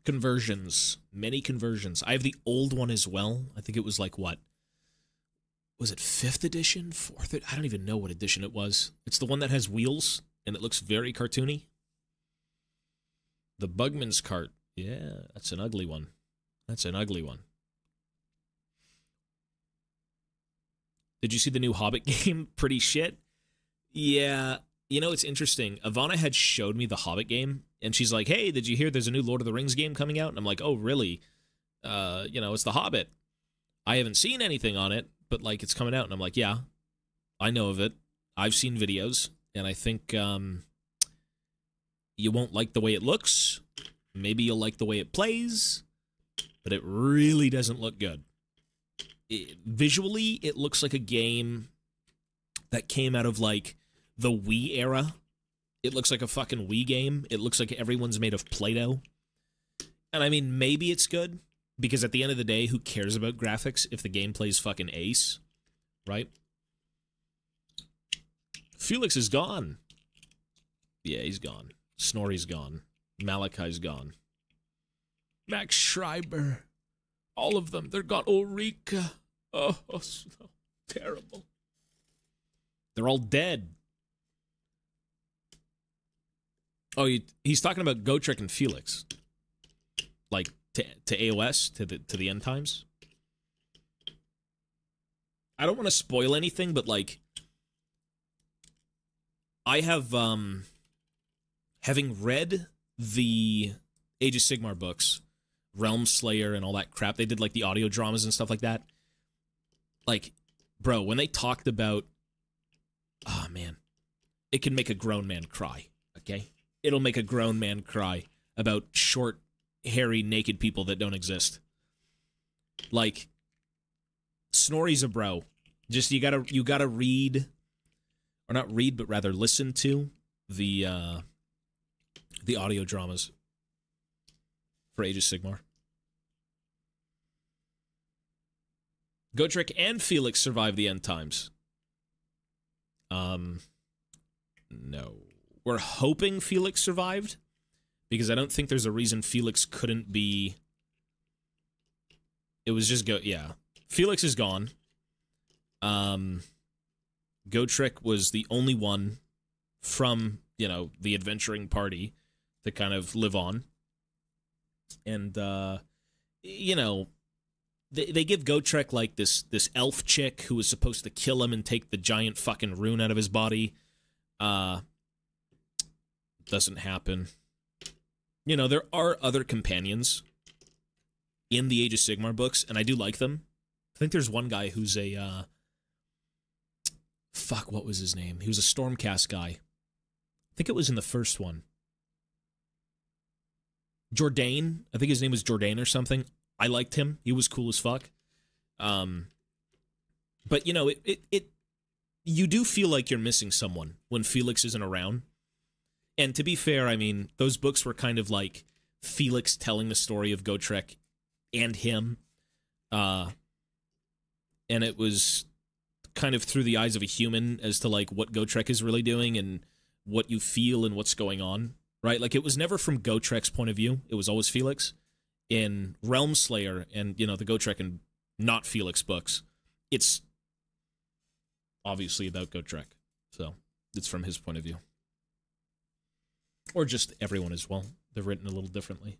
Conversions. Many conversions. I have the old one as well. I think it was, like, what? Was it 5th edition? 4th? I don't even know what edition it was. It's the one that has wheels, and it looks very cartoony. The Bugman's cart. Yeah, that's an ugly one. That's an ugly one. Did you see the new Hobbit game? Pretty shit. Yeah, you know, it's interesting. Ivana had showed me the Hobbit game, and she's like, hey, did you hear there's a new Lord of the Rings game coming out? And I'm like, oh, really? You know, it's the Hobbit. I haven't seen anything on it, but, like, it's coming out. And I'm like, yeah, I know of it. I've seen videos, and I think you won't like the way it looks. Maybe you'll like the way it plays, but it really doesn't look good. Visually, it looks like a game that came out of, like, the Wii era. It looks like a fucking Wii game. It looks like everyone's made of Play-Doh. And, I mean, maybe it's good, because at the end of the day, who cares about graphics if the gameplay's fucking ace, right? Felix is gone. Yeah, he's gone. Snorri's gone. Malachi's gone. Max Schreiber. All of them. They're gone. Ulrika. Oh, so terrible. They're all dead. Oh, he's talking about Gotrek and Felix. Like, to AOS, to the end times. I don't want to spoil anything, but, like, I have, having read the Age of Sigmar books, Realm Slayer and all that crap, they did, like, the audio dramas and stuff like that. like, bro, when they talked about, oh man, it can make a grown man cry, okay? It'll make a grown man cry about short, hairy, naked people that don't exist. Like, Snorri's a bro. Just, you gotta read, or not read, but rather listen to the audio dramas for Age of Sigmar. Gotrek and Felix survived the end times. No. We're hoping Felix survived, because I don't think there's a reason Felix couldn't be... It was just yeah. Felix is gone. Gotrek was the only one from, the adventuring party to kind of live on. And, they give Gotrek, like, this elf chick who was supposed to kill him and take the giant fucking rune out of his body. Doesn't happen. There are other companions in the Age of Sigmar books, and I do like them. I think there's one guy who's a, fuck, what was his name? He was a Stormcast guy. I think it was in the first one. Jourdain. I think his name was Jourdain or something. I liked him. He was cool as fuck. But, you do feel like you're missing someone when Felix isn't around. And to be fair, I mean, those books were kind of like Felix telling the story of Gotrek and him. And it was kind of through the eyes of a human as to, like, what Gotrek is really doing and what you feel and what's going on, right? Like, it was never from Gotrek's point of view. It was always Felix. In Realm Slayer and, the Gotrek and not Felix books, it's obviously about Gotrek. So, it's from his point of view. Or just everyone as well. They're written a little differently.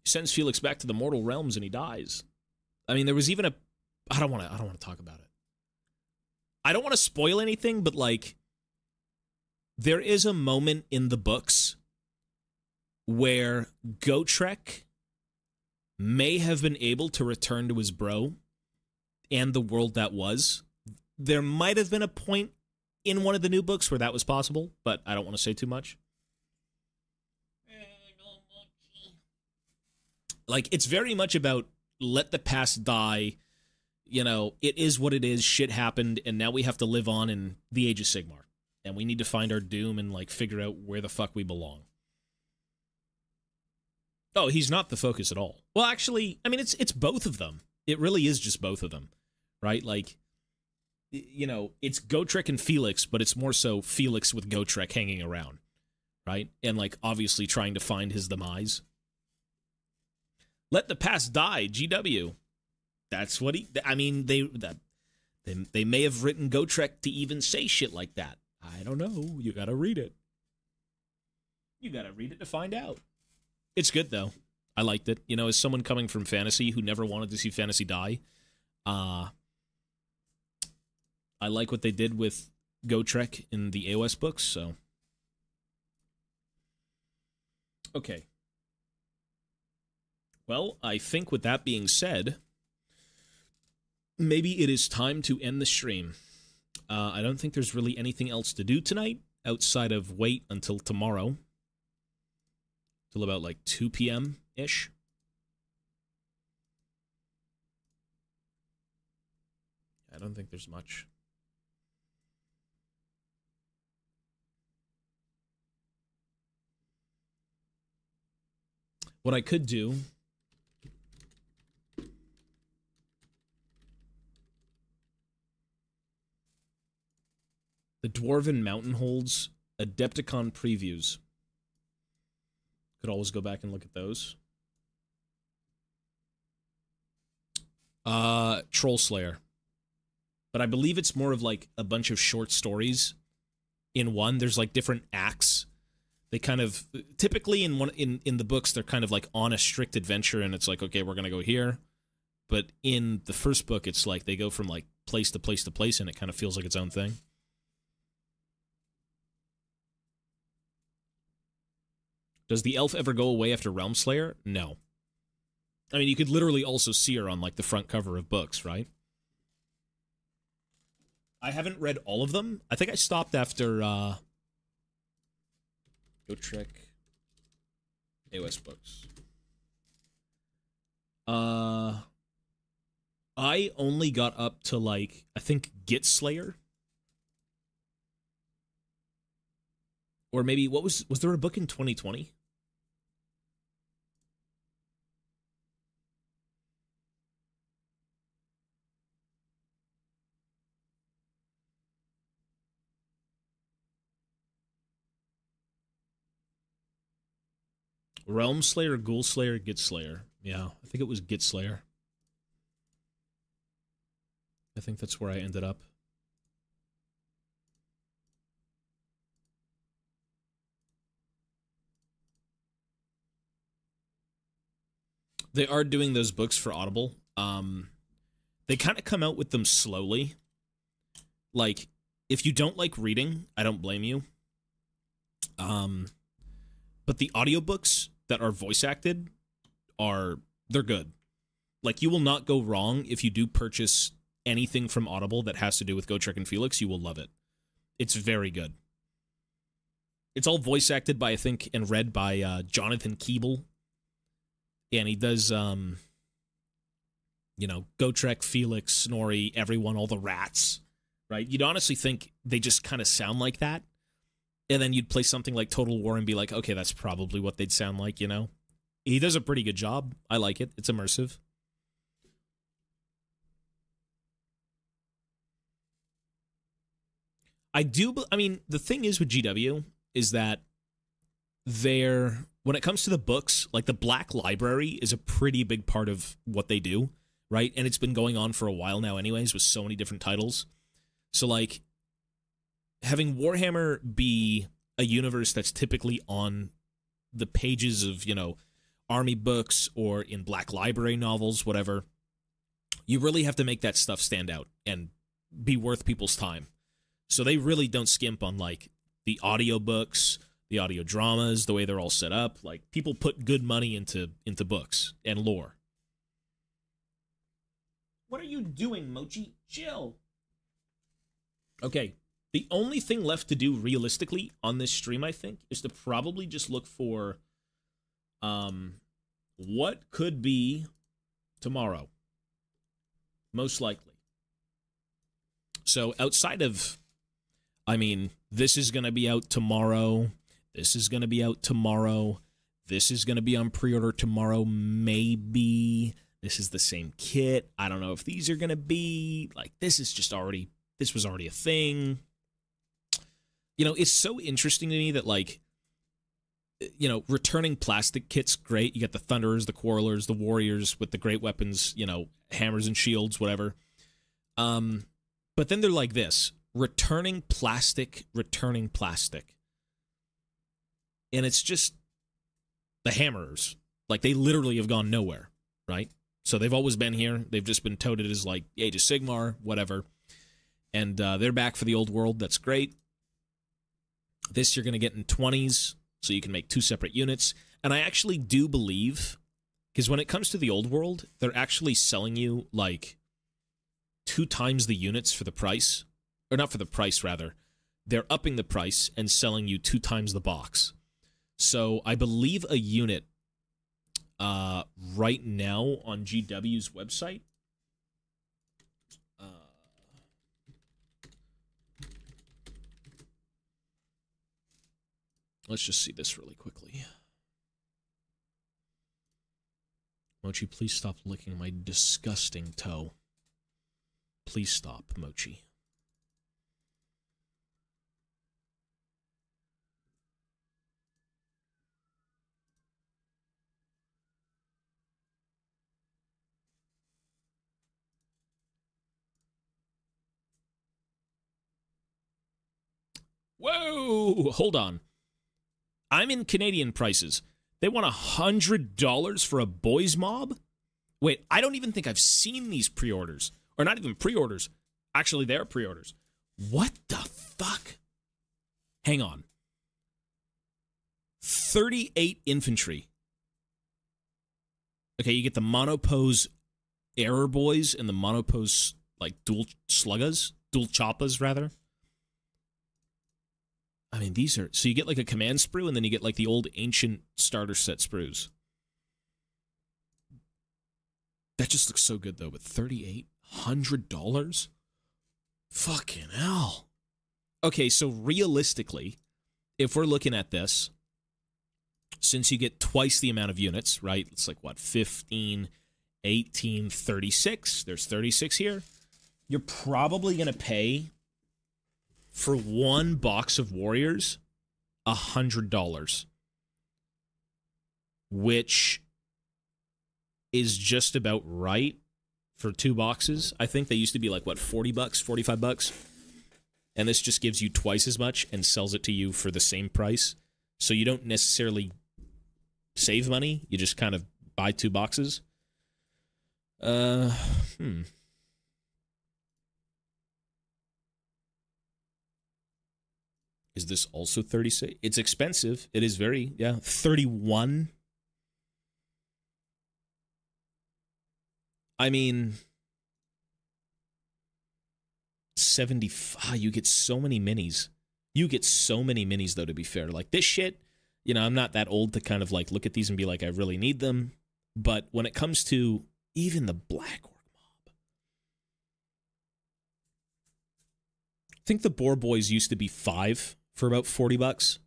He sends Felix back to the mortal realms and he dies. I mean, there was even I don't want to talk about it. I don't want to spoil anything, but, like, there is a moment in the books where Gotrek may have been able to return to his bro and the world that was. There might have been a point in one of the new books where that was possible, but I don't want to say too much. Like, it's very much about let the past die. It is what it is. Shit happened, and now we have to live on in the Age of Sigmar. And we need to find our doom and, like, figure out where the fuck we belong. Oh, he's not the focus at all. Well, actually, I mean, it's both of them. It really is just both of them, right? Like, it's Gotrek and Felix, but it's more so Felix with Gotrek hanging around, right? And, like, obviously trying to find his demise. Let the past die, GW. That's what I mean, they may have written Gotrek to even say shit like that. I don't know. You gotta read it. You gotta read it to find out. It's good, though. I liked it. As someone coming from fantasy who never wanted to see fantasy die, I like what they did with Gotrek in the AOS books, so. Okay. Well, I think with that being said, maybe it is time to end the stream. I don't think there's really anything else to do tonight outside of wait until tomorrow. Till about, like, 2 p.m.-ish. I don't think there's much. What I could do... The Dwarven Mountain holds Adepticon previews. Could always go back and look at those. Troll Slayer. But I believe it's more of, like, a bunch of short stories in one. There's, like, different acts. They kind of... Typically in the books, they're kind of, like, on a strict adventure, and it's like, okay, we're gonna go here. But in the first book, it's like they go from, like, place to place to place, and it kind of feels like its own thing. Does the elf ever go away after Realm Slayer? No. I mean, you could literally also see her on, like, the front cover of books, right? I haven't read all of them. I think I stopped after, Go Trek AOS books. I only got up to, like, I think Git Slayer. Or maybe, was there a book in 2020? Realm Slayer, Ghoul Slayer, Git Slayer. Yeah, I think it was Git Slayer. I think that's where I ended up. They are doing those books for Audible. They kind of come out with them slowly. Like, if you don't like reading, I don't blame you. But the audiobooks that are voice acted they're good. Like, you will not go wrong if you do purchase anything from Audible that has to do with Gotrek and Felix. You will love it. It's very good. It's all voice acted by, I think, and read by Jonathan Keeble. And he does, you know, Gotrek, Felix, Snorri, everyone, all the rats, right? You'd honestly think they just kind of sound like that. And then you'd play something like Total War and be like, okay, that's probably what they'd sound like, you know? He does a pretty good job. I like it. It's immersive. I mean, the thing is with GW is that when it comes to the books, like the Black Library is a pretty big part of what they do, right? And it's been going on for a while now anyways with so many different titles. So, like, having Warhammer be a universe that's typically on the pages of, you know, army books or in Black Library novels, whatever, you really have to make that stuff stand out and be worth people's time. So they really don't skimp on, like, the audiobooks, the audio dramas, the way they're all set up. Like, people put good money into books and lore. What are you doing, Mochi? Chill. Okay. The only thing left to do realistically on this stream, I think, is to probably just look for what could be tomorrow. Most likely. So outside of, I mean, this is going to be out tomorrow. This is going to be out tomorrow. This is going to be on pre-order tomorrow, maybe. This is the same kit. I don't know if these are going to be, like, this was already a thing. You know, it's so interesting to me that, like, you know, returning plastic kits, great. You got the Thunderers, the Quarrelers, the Warriors with the great weapons, you know, hammers and shields, whatever. But then they're like this, returning plastic. And it's just the Hammerers. Like, they literally have gone nowhere, right? So they've always been here. They've just been touted as, like, Age of Sigmar, whatever. And they're back for the old world. That's great. This you're going to get in 20s, so you can make 2 separate units. And I actually do believe, because when it comes to the old world, they're actually selling you, like, 2 times the units for the price. Or not for the price, rather. They're upping the price and selling you 2 times the box. So I believe a unit right now on GW's website. Let's just see this really quickly. Mochi, please stop licking my disgusting toe. Please stop, Mochi. Whoa! Hold on. I'm in Canadian prices. They want $100 for a boys mob? Wait, I don't even think I've seen these pre-orders. Or not even pre-orders. Actually, they're pre-orders. What the fuck? Hang on. 38 infantry. Okay, you get the monopose error boys and the monopose, like, dual sluggas, dual choppas, rather. I mean, these are... So you get, like, a command sprue, and then you get, like, the old ancient starter set sprues. That just looks so good, though, but $3,800? Fucking hell. Okay, so realistically, if we're looking at this, since you get twice the amount of units, right? It's like, what, 15, 18, 36. There's 36 here. You're probably going to pay for one box of warriors $100, which is just about right for 2 boxes. I think they used to be like, what, $40, $45? And this just gives you twice as much and sells it to you for the same price. So you don't necessarily save money. You just kind of buy 2 boxes. Is this also 36? It's expensive. It is very, 31. I mean, 75. You get so many minis. You get so many minis, though, to be fair. Like, this shit, you know, I'm not that old to kind of, like, look at these and be like, I really need them. But when it comes to even the Black Orc Mob, I think the Boar Boys used to be 5 for about $40.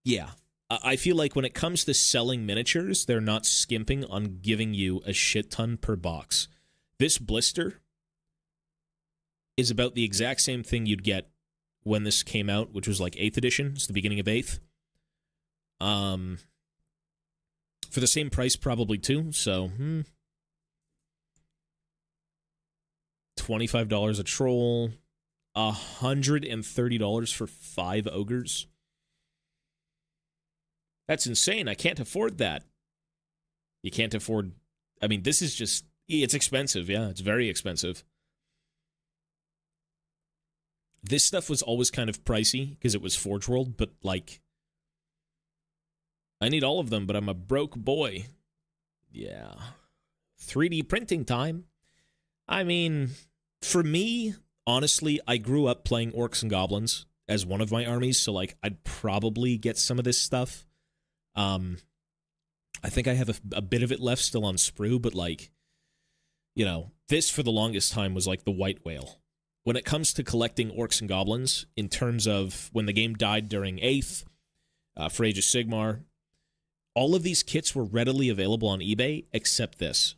Yeah. I feel like when it comes to selling miniatures, they're not skimping on giving you a shit ton per box. This blister is about the exact same thing you'd get when this came out, which was like 8th edition. It's the beginning of 8th. For the same price, probably too. So, $25 a troll, $130 for 5 ogres. That's insane. I can't afford that. You can't afford... I mean, this is just... It's expensive, yeah. It's very expensive. This stuff was always kind of pricey because it was Forge World, but, like... I need all of them, but I'm a broke boy. Yeah. 3D printing time. I mean, for me, honestly, I grew up playing Orcs and Goblins as one of my armies, so, like, I'd probably get some of this stuff. I think I have a bit of it left still on Sprue, but, like, you know, this for the longest time was like the white whale. When it comes to collecting Orcs and Goblins, in terms of when the game died during 8th, for Age of Sigmar, all of these kits were readily available on eBay, except this.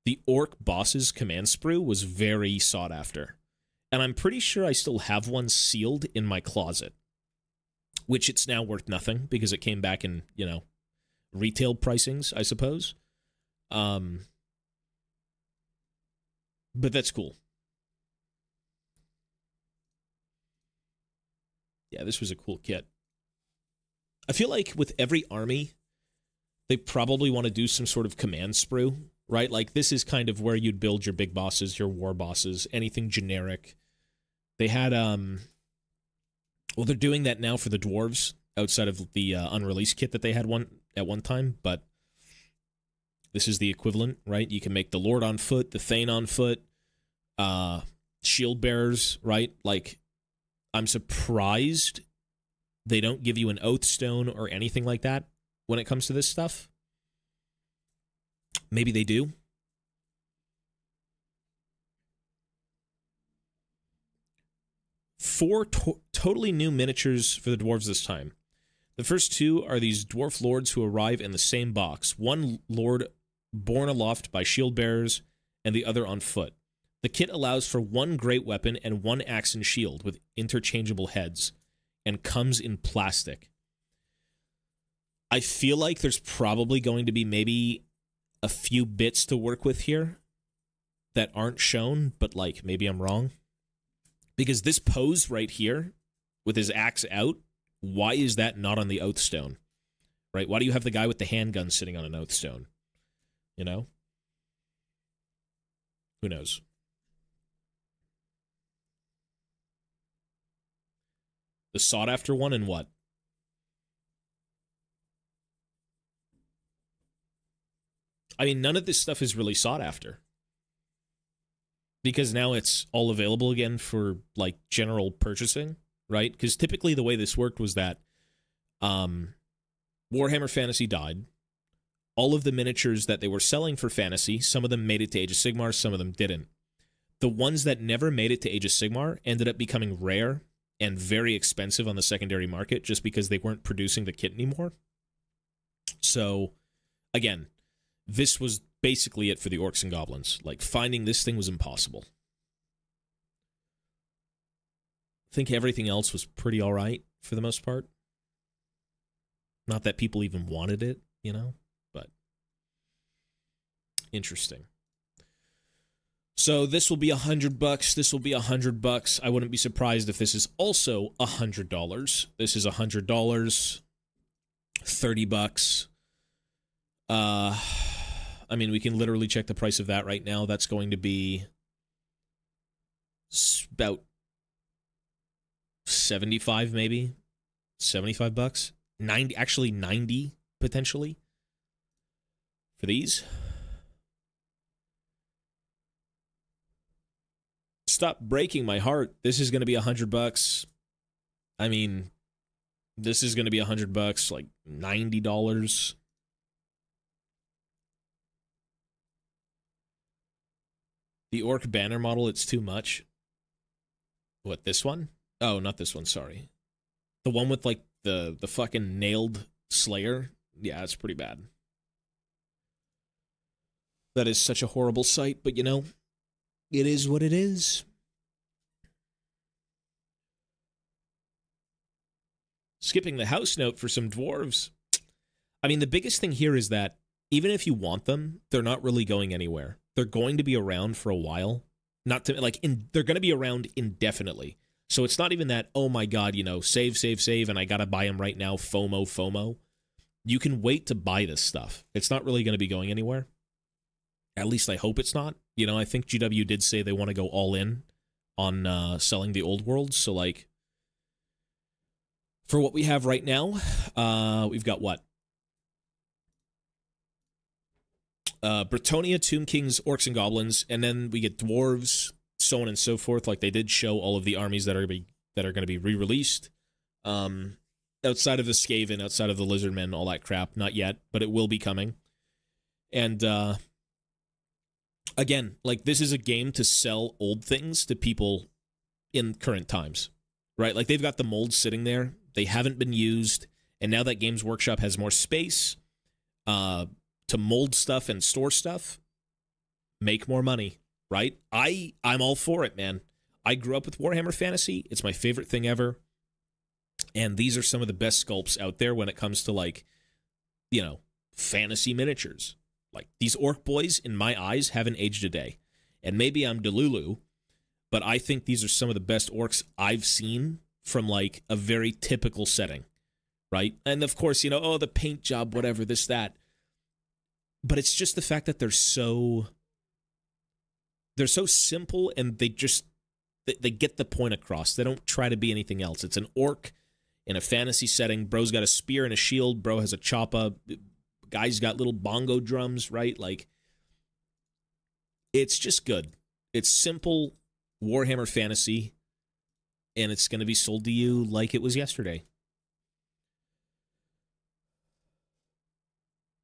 The Orc Boss's command sprue was very sought after. And I'm pretty sure I still have one sealed in my closet, which it's now worth nothing because it came back in, you know, retail pricings, I suppose. But that's cool. Yeah, this was a cool kit. I feel like with every army, they probably want to do some sort of command sprue, right? Like, this is kind of where you'd build your big bosses, your war bosses, anything generic. They had, well, they're doing that now for the dwarves, outside of the unreleased kit that they had at one time, but this is the equivalent, right? You can make the Lord on foot, the Thane on foot, shield bearers, right? Like, I'm surprised they don't give you an oath stone or anything like that when it comes to this stuff. Maybe they do. Four totally new miniatures for the dwarves this time. The first 2 are these dwarf lords who arrive in the same box. One lord borne aloft by shield bearers and the other on foot. The kit allows for 1 great weapon and 1 axe and shield with interchangeable heads and comes in plastic. I feel like there's probably going to be maybe a few bits to work with here that aren't shown, but, like, maybe I'm wrong. Because this pose right here, with his axe out, why is that not on the oath stone? Right? Why do you have the guy with the handgun sitting on an oath stone? You know? Who knows? The sought-after one and what? I mean, none of this stuff is really sought after. Because now it's all available again for, like, general purchasing, right? Because typically the way this worked was that Warhammer Fantasy died. All of the miniatures that they were selling for Fantasy, some of them made it to Age of Sigmar, some of them didn't. The ones that never made it to Age of Sigmar ended up becoming rare and very expensive on the secondary market just because they weren't producing the kit anymore. So, again, this was basically it for the Orcs and Goblins. Like, finding this thing was impossible. I think everything else was pretty alright for the most part. Not that people even wanted it, you know, but interesting. So this will be $100. This will be $100. I wouldn't be surprised if this is also $100. This is $100. $30. I mean, we can literally check the price of that right now. That's going to be about 75, maybe $75. 90, actually 90 potentially for these. Stop breaking my heart. This is going to be $100. I mean, this is going to be $100, like $90. The Orc banner model, it's too much. What, this one? Oh, not this one, sorry. The one with, like, the fucking nailed Slayer? Yeah, it's pretty bad. That is such a horrible sight, but, you know, it is what it is. Skipping the house note for some dwarves. I mean, the biggest thing here is that even if you want them, they're not really going anywhere. They're going to be around for a while. Not to, like, they're going to be around indefinitely. So it's not even that, oh my god, you know, save, and I gotta buy them right now, FOMO. You can wait to buy this stuff. It's not really going to be going anywhere. At least I hope it's not. You know, I think GW did say they want to go all in on selling the old worlds. So, like, for what we have right now, we've got what? Bretonia, Tomb Kings, Orcs and Goblins, and then we get dwarves, so on and so forth. Like, they did show all of the armies that are going to be re-released. Outside of the Skaven, outside of the Lizardmen, all that crap, not yet, but it will be coming. And again, like, this is a game to sell old things to people in current times, right? Like, they've got the molds sitting there, they haven't been used, and now that Games Workshop has more space to mold stuff and store stuff, make more money, right? I'm all for it, man. I grew up with Warhammer Fantasy. It's my favorite thing ever. And these are some of the best sculpts out there when it comes to, like, you know, fantasy miniatures. Like, these orc boys, in my eyes, haven't aged a day. And maybe I'm Delulu, but I think these are some of the best orcs I've seen from, like, a very typical setting, right? And, of course, you know, oh, the paint job, whatever, this, that. But it's just the fact that they're so simple, and they get the point across. They don't try to be anything else. It's an orc in a fantasy setting. Bro's got a spear and a shield. Bro has a choppa. Guy's got little bongo drums, right? Like, it's just good. It's simple Warhammer Fantasy, and it's going to be sold to you like it was yesterday.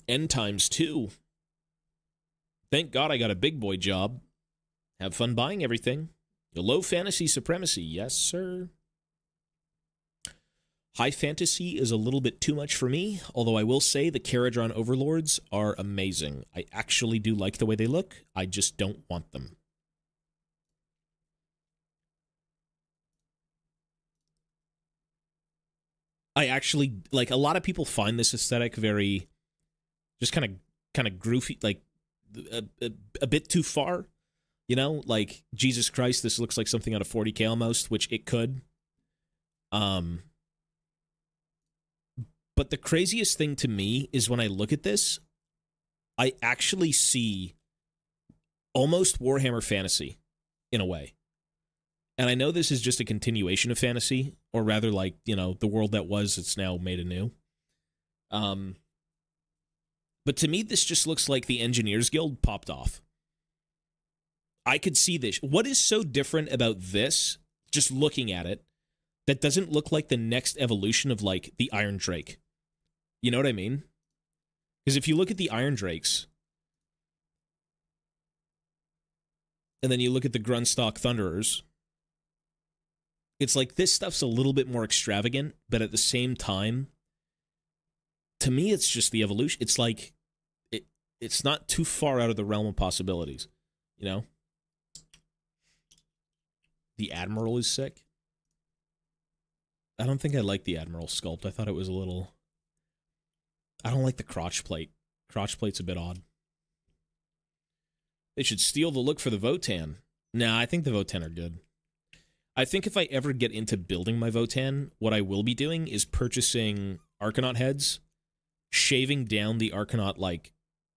End times 2. Thank God I got a big boy job. Have fun buying everything. Low fantasy supremacy. Yes, sir. High fantasy is a little bit too much for me, although I will say the Caradron Overlords are amazing. I actually do like the way they look. I just don't want them. I actually, like, a lot of people find this aesthetic very, just kind of groovy, like, a bit too far. You know, like, Jesus Christ, this looks like something out of 40K almost, which it could. But the craziest thing to me is when I look at this, I actually see almost Warhammer Fantasy in a way. And I know this is just a continuation of fantasy, or rather, like, you know, the world that was, it's now made anew. But to me, this just looks like the Engineers Guild popped off. I could see this. What is so different about this, just looking at it, that doesn't look like the next evolution of, like, the Iron Drake? You know what I mean? Because if you look at the Iron Drakes, and then you look at the Grunstock Thunderers, it's like this stuff's a little bit more extravagant, but at the same time, to me, it's just the evolution. It's like, it's not too far out of the realm of possibilities, you know? The Admiral is sick. I don't think I like the Admiral sculpt. I thought it was a little... I don't like the crotch plate. Crotch plate's a bit odd. They should steal the look for the Votan. Nah, I think the Votan are good. I think if I ever get into building my Votan, what I will be doing is purchasing Arcanaut heads, shaving down the Arcanaut, like,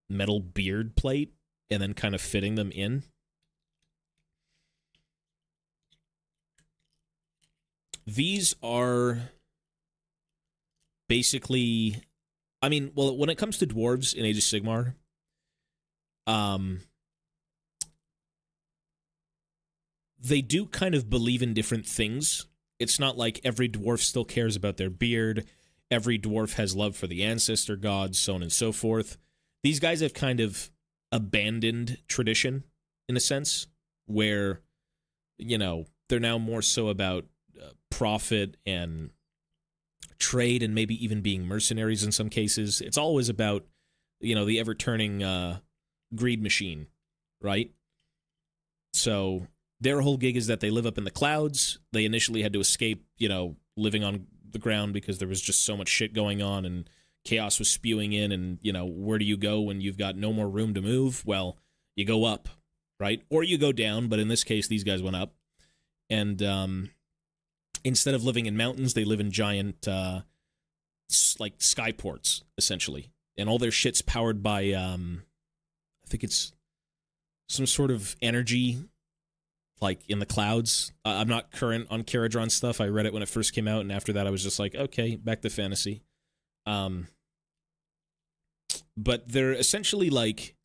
metal beard plate, and then kind of fitting them in. These are basically... I mean, well, when it comes to dwarves in Age of Sigmar, they do kind of believe in different things. It's not like every dwarf still cares about their beard, every dwarf has love for the ancestor gods, so on and so forth. These guys have kind of abandoned tradition, in a sense, where, you know, they're now more so about profit and trade, and maybe even being mercenaries in some cases. It's always about, you know, the ever-turning greed machine, right? So their whole gig is that they live up in the clouds. They initially had to escape, you know, living on the ground because there was just so much shit going on and chaos was spewing in, and, you know, where do you go when you've got no more room to move? Well, you go up, right? Or you go down, but in this case, these guys went up. And instead of living in mountains, they live in giant, like, skyports, essentially. And all their shit's powered by, I think it's some sort of energy, like, in the clouds. I'm not current on Caradron stuff. I read it when it first came out, and after that I was just like, okay, back to fantasy. But they're essentially, like,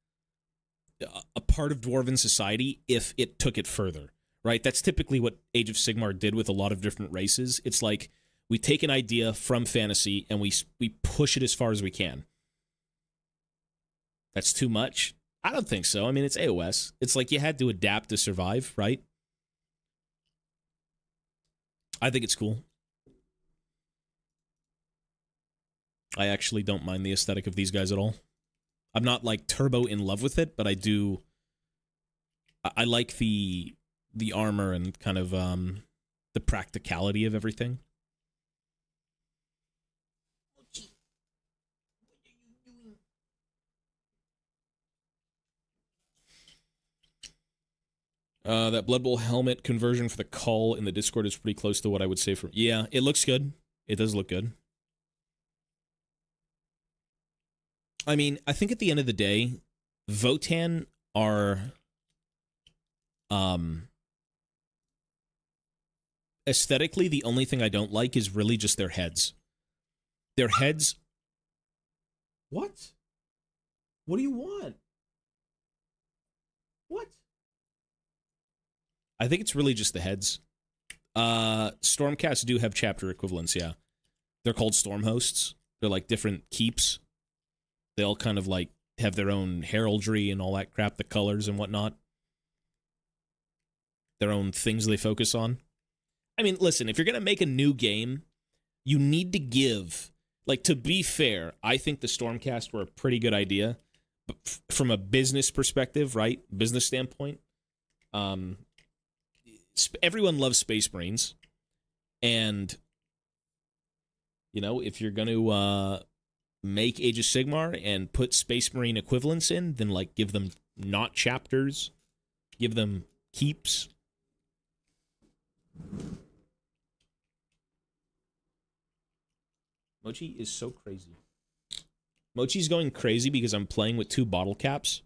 a part of Dwarven society if it took it further. Right, that's typically what Age of Sigmar did with a lot of different races. It's like, we take an idea from fantasy and we push it as far as we can. That's too much? I don't think so. I mean, it's AOS. It's like you had to adapt to survive, right? I think it's cool. I actually don't mind the aesthetic of these guys at all. I'm not, like, turbo in love with it, but I do... I like the armor and kind of the practicality of everything. That Blood Bowl helmet conversion for the call in the Discord is pretty close to what I would say from... Yeah, it looks good. It does look good. I mean, I think at the end of the day, Votan are... aesthetically, the only thing I don't like is really just their heads. Their heads... What? What do you want? What? I think it's really just the heads. Stormcasts do have chapter equivalents, yeah. They're called storm hosts. They're like different keeps. They all kind of like have their own heraldry and all that crap, the colors and whatnot. Their own things they focus on. I mean, listen, if you're going to make a new game, you need to give... Like, to be fair, I think the Stormcast were a pretty good idea. But from a business perspective, right? Business standpoint. Everyone loves Space Marines. And, you know, if you're going to make Age of Sigmar and put Space Marine equivalents in, then, like, give them not chapters. Give them keeps. Mochi is so crazy. Mochi's going crazy because I'm playing with 2 bottle caps.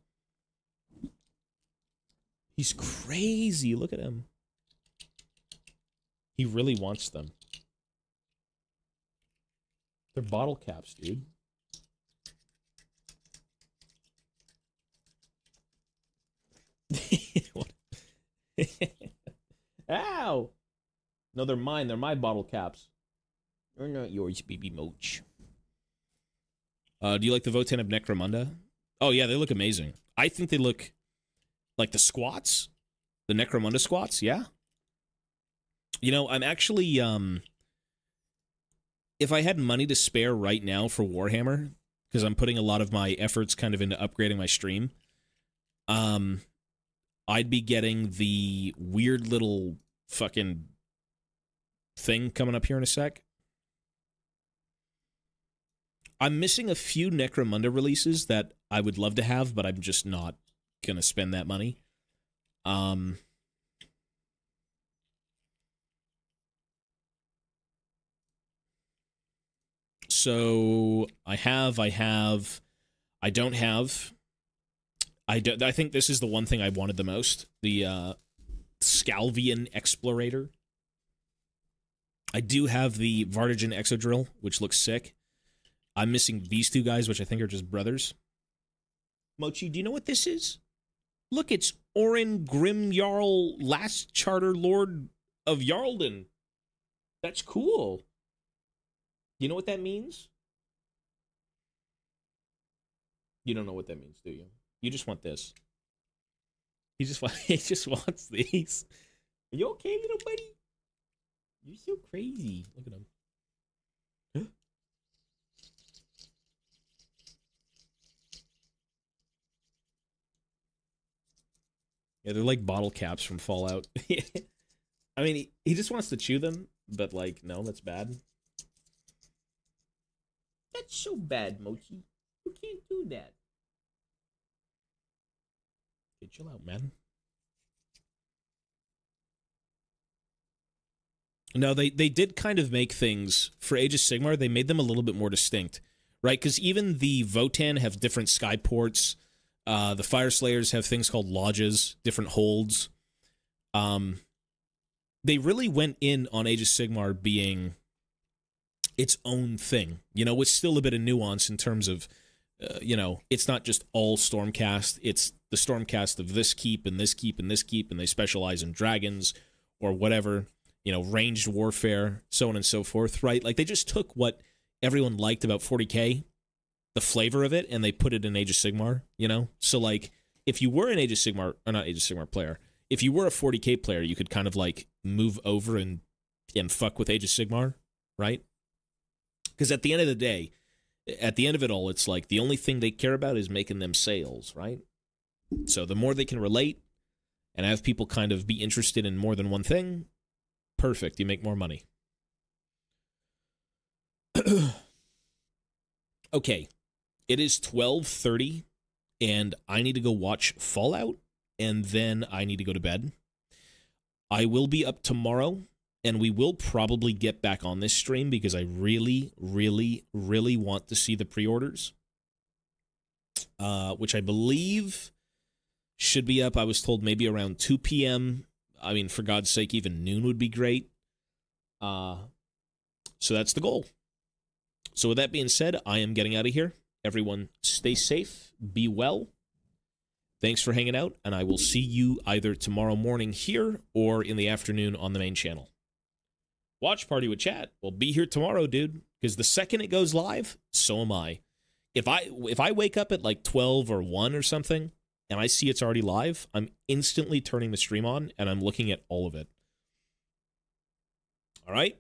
He's crazy. Look at him. He really wants them. They're bottle caps, dude. What? Ow! No, they're mine. They're my bottle caps. They're not yours, baby Moach. Do you like the Votan of Necromunda? Oh, yeah, they look amazing. I think they look like the squats. The Necromunda squats, yeah. You know, I'm actually, if I had money to spare right now for Warhammer, because I'm putting a lot of my efforts kind of into upgrading my stream, I'd be getting the weird little fucking thing coming up here in a sec. I'm missing a few Necromunda releases that I would love to have, but I'm just not gonna spend that money. So I don't have. I think this is the one thing I wanted the most. The Scalvian Explorator. I do have the Vartigen Exodrill, which looks sick. I'm missing these two guys, which I think are just brothers. Mochi, do you know what this is? Look, it's Orin Grim Jarl, last Charter Lord of Jarlden. That's cool. You know what that means? You don't know what that means, do you? You just want this. He just wants these. Are you okay, little buddy? You're so crazy. Look at him. Huh? Yeah, they're like bottle caps from Fallout. I mean, he just wants to chew them, but like, no, that's bad. That's so bad, Mochi. You can't do that. Okay, chill out, man. No, they did kind of make things, for Age of Sigmar, they made them a little bit more distinct, right? Because even the Votan have different skyports. The Fire Slayers have things called lodges, different holds. They really went in on Age of Sigmar being its own thing, you know, with still a bit of nuance in terms of, you know, it's not just all Stormcast, it's the Stormcast of this keep and this keep and this keep, and they specialize in dragons or whatever, you know, ranged warfare, so on and so forth, right? Like, they just took what everyone liked about 40k, the flavor of it, and they put it in Age of Sigmar, you know? So, like, if you were an Age of Sigmar, or not Age of Sigmar player, if you were a 40k player, you could kind of, like, move over and fuck with Age of Sigmar, right? Because at the end of the day, at the end of it all, it's like the only thing they care about is making them sales, right? So the more they can relate and have people kind of be interested in more than one thing, perfect, you make more money. Okay, it is 12:30, and I need to go watch Fallout, and then I need to go to bed. I will be up tomorrow, and we will probably get back on this stream because I really, really, really want to see the pre-orders, which I believe should be up, I was told, maybe around 2 p.m. I mean, for God's sake, even noon would be great. So that's the goal. So with that being said, I am getting out of here. Everyone, stay safe, be well. Thanks for hanging out, and I will see you either tomorrow morning here or in the afternoon on the main channel. Watch Party with Chat. We'll be here tomorrow, dude, because the second it goes live, so am I. If I wake up at like 12 or 1 or something, and I see it's already live, I'm instantly turning the stream on, and I'm looking at all of it. All right?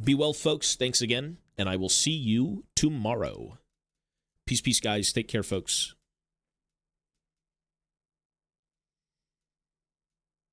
Be well, folks. Thanks again, and I will see you tomorrow. Peace, peace, guys. Take care, folks.